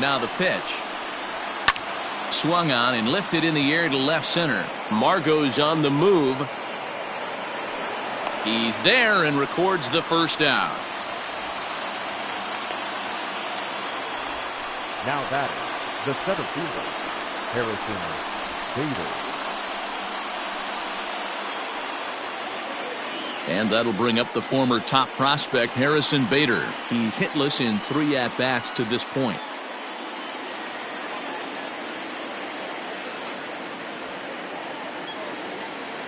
Now the pitch. Swung on and lifted in the air to left center. Margot's on the move. He's there and records the first out. Now that is the center fielder, Harrison Bader. And that'll bring up the former top prospect Harrison Bader. He's hitless in 3 at-bats to this point.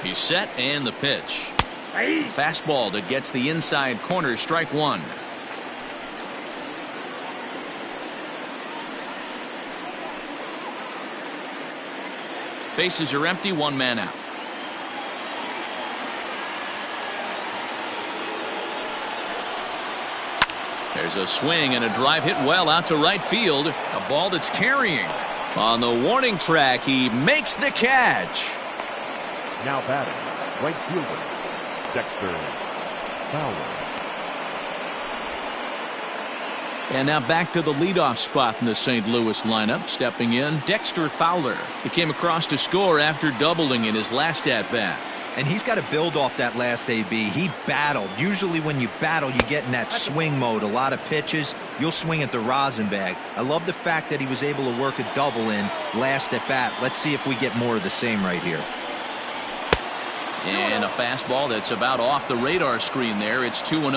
He's set, and the pitch. Fastball that gets the inside corner. Strike 1. Bases are empty. 1 man out. There's a swing and a drive hit well out to right field. A ball that's carrying. On the warning track, he makes the catch. Now batting, right fielder, Dexter Fowler. And now back to the leadoff spot in the St. Louis lineup. Stepping in, Dexter Fowler. He came across to score after doubling in his last at-bat. And he's got to build off that last AB. He battled. Usually when you battle, you get in that swing mode. A lot of pitches, you'll swing at the rosin bag. I love the fact that he was able to work a double in last at bat. Let's see if we get more of the same right here. And a fastball that's about off the radar screen there. It's 2-0.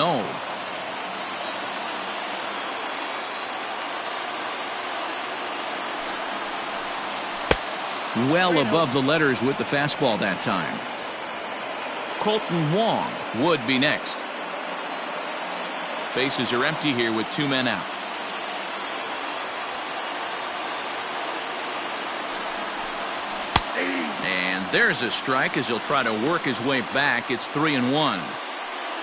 Well above the letters with the fastball that time. Kolten Wong would be next. Bases are empty here with 2 men out. And there's a strike as he'll try to work his way back. It's 3-1.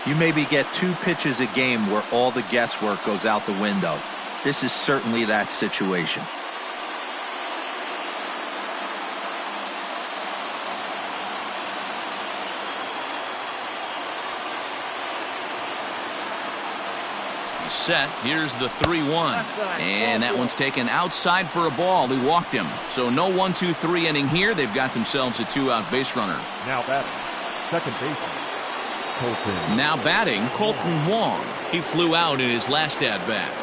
You maybe get 2 pitches a game where all the guesswork goes out the window. This is certainly that situation. Set. Here's the 3-1. And that one's taken outside for a ball. He walked him. So no 1-2-3 inning here. They've got themselves a 2-out base runner. Now batting, second baseman, Kolten. Now batting, Kolten Wong. He flew out in his last at-bat.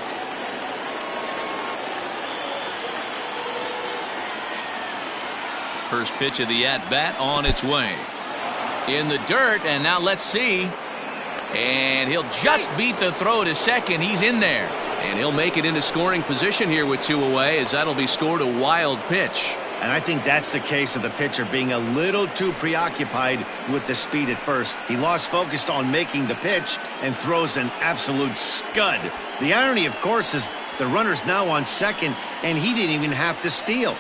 First pitch of the at-bat on its way. In the dirt, and now let's see. And he'll just beat the throw to second. He's in there. And he'll make it into scoring position here with 2 away, as that'll be scored a wild pitch. And I think that's the case of the pitcher being a little too preoccupied with the speed at first. He lost focus on making the pitch and throws an absolute scud. The irony, of course, is the runner's now on second, and he didn't even have to steal.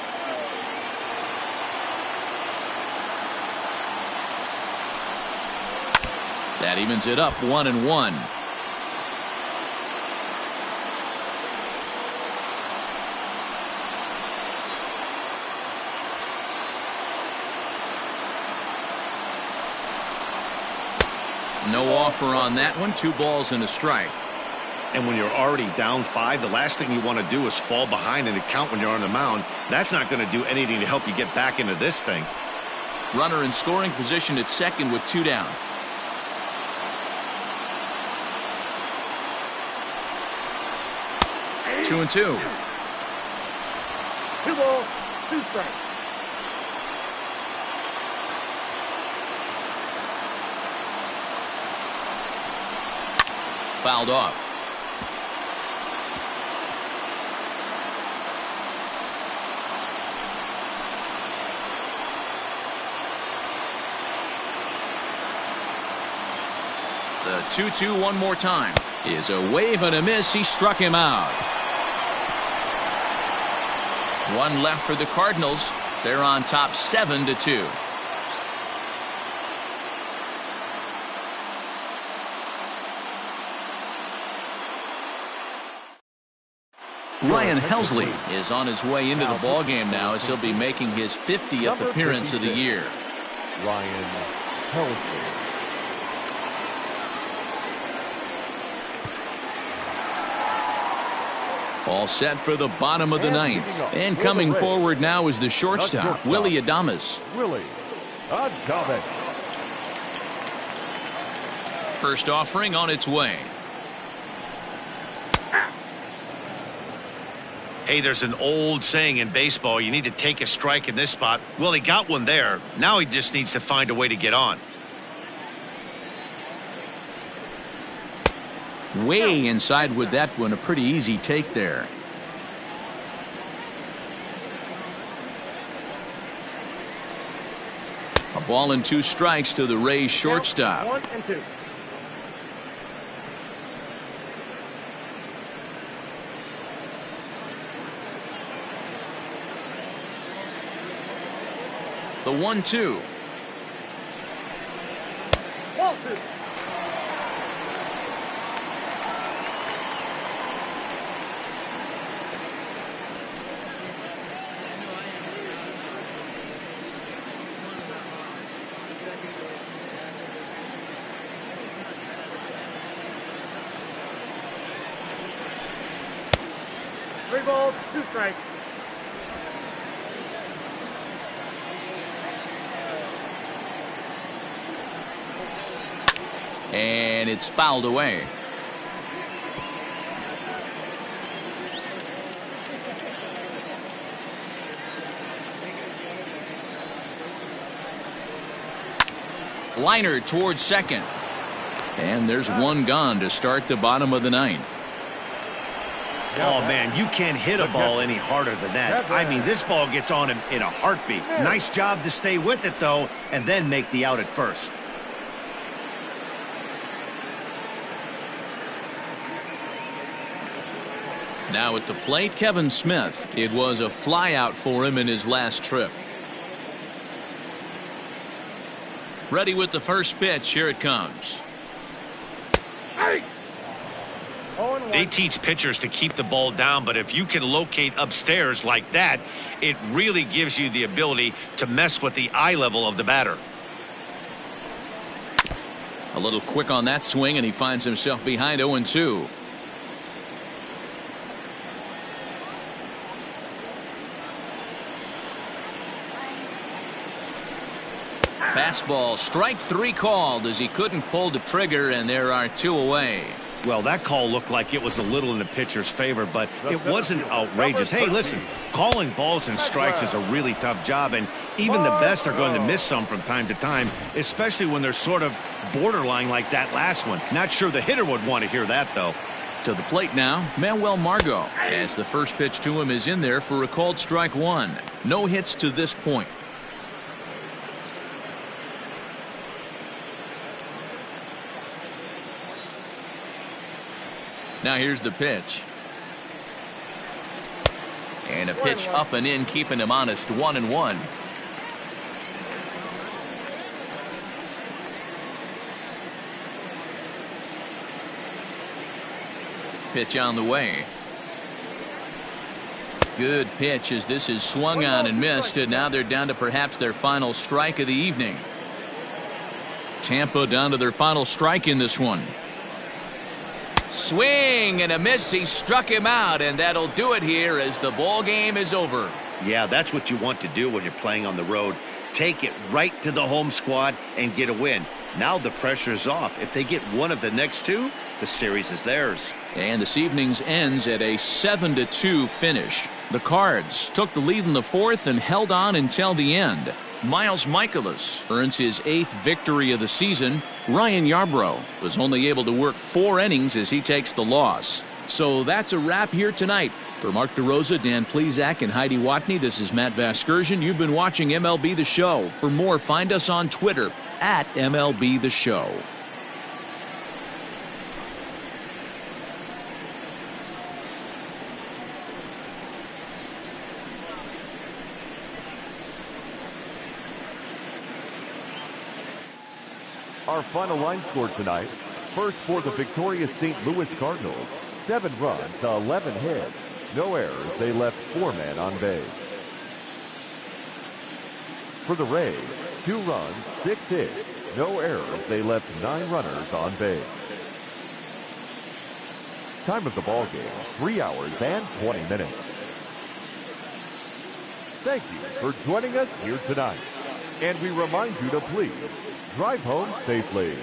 That evens it up 1-1. No offer on that one. 2 balls and a strike. And when you're already down 5, the last thing you want to do is fall behind in the count when you're on the mound. That's not going to do anything to help you get back into this thing. Runner in scoring position at second with 2 down. 2-2. 2 balls, 2 strikes. Fouled off. The 2-2 one more time is a wave and a miss. He struck him out. 1 left for the Cardinals. They're on top 7-2. Ryan Helsley is on his way into the ballgame now, as he'll be making his 50th appearance of the year. Ryan Helsley. All set for the bottom of the 9th. And coming forward now is the shortstop, Willie Adames. Willie Adames. First offering on its way. Hey, there's an old saying in baseball, you need to take a strike in this spot. Well, he got one there. Now he just needs to find a way to get on. Way inside with that one. A pretty easy take there. A ball and 2 strikes to the Rays shortstop. 1-2. The 1-2. 1-2. Three balls, 2 strikes. And it's fouled away. Liner towards second. And there's 1 gone to start the bottom of the 9th. Oh, man, you can't hit a ball any harder than that. I mean, this ball gets on him in a heartbeat. Nice job to stay with it, though, and then make the out at first. Now at the plate, Kevin Smith. It was a flyout for him in his last trip. Ready with the first pitch. Here it comes. They teach pitchers to keep the ball down, but if you can locate upstairs like that, it really gives you the ability to mess with the eye level of the batter. A little quick on that swing, and he finds himself behind 0-2. Fastball, strike 3 called as he couldn't pull the trigger, and there are 2 away. Well, that call looked like it was a little in the pitcher's favor, but it wasn't outrageous. Hey, listen, calling balls and strikes is a really tough job, and even the best are going to miss some from time to time, especially when they're sort of borderline like that last one. Not sure the hitter would want to hear that, though. To the plate now, Manuel Margot, as the first pitch to him is in there for a called strike 1. No hits to this point. Now here's the pitch. And a pitch up and in, keeping him honest, 1-1. Pitch on the way. Good pitch as this is swung on and missed, and now they're down to perhaps their final strike of the evening. Tampa down to their final strike in this one. Swing and a miss. He struck him out, and that'll do it here as the ball game is over. Yeah, that's what you want to do when you're playing on the road. Take it right to the home squad and get a win. Now the pressure is off. If they get one of the next 2, the series is theirs. And this evening's ends at a 7-2 finish. The Cards took the lead in the 4th and held on until the end. Miles Michaelis earns his 8th victory of the season. Ryan Yarbrough was only able to work 4 innings as he takes the loss. So that's a wrap here tonight. For Mark DeRosa, Dan Plesac, and Heidi Watney, this is Matt Vasgersian. You've been watching MLB The Show. For more, find us on Twitter at MLB The Show. Our final line score tonight. First for the victorious St. Louis Cardinals, 7 runs, 11 hits. No errors. They left 4 men on base. For the Rays, 2 runs, 6 hits. No errors. They left 9 runners on base. Time of the ball game, 3 hours and 20 minutes. Thank you for joining us here tonight. And we remind you to please drive home safely.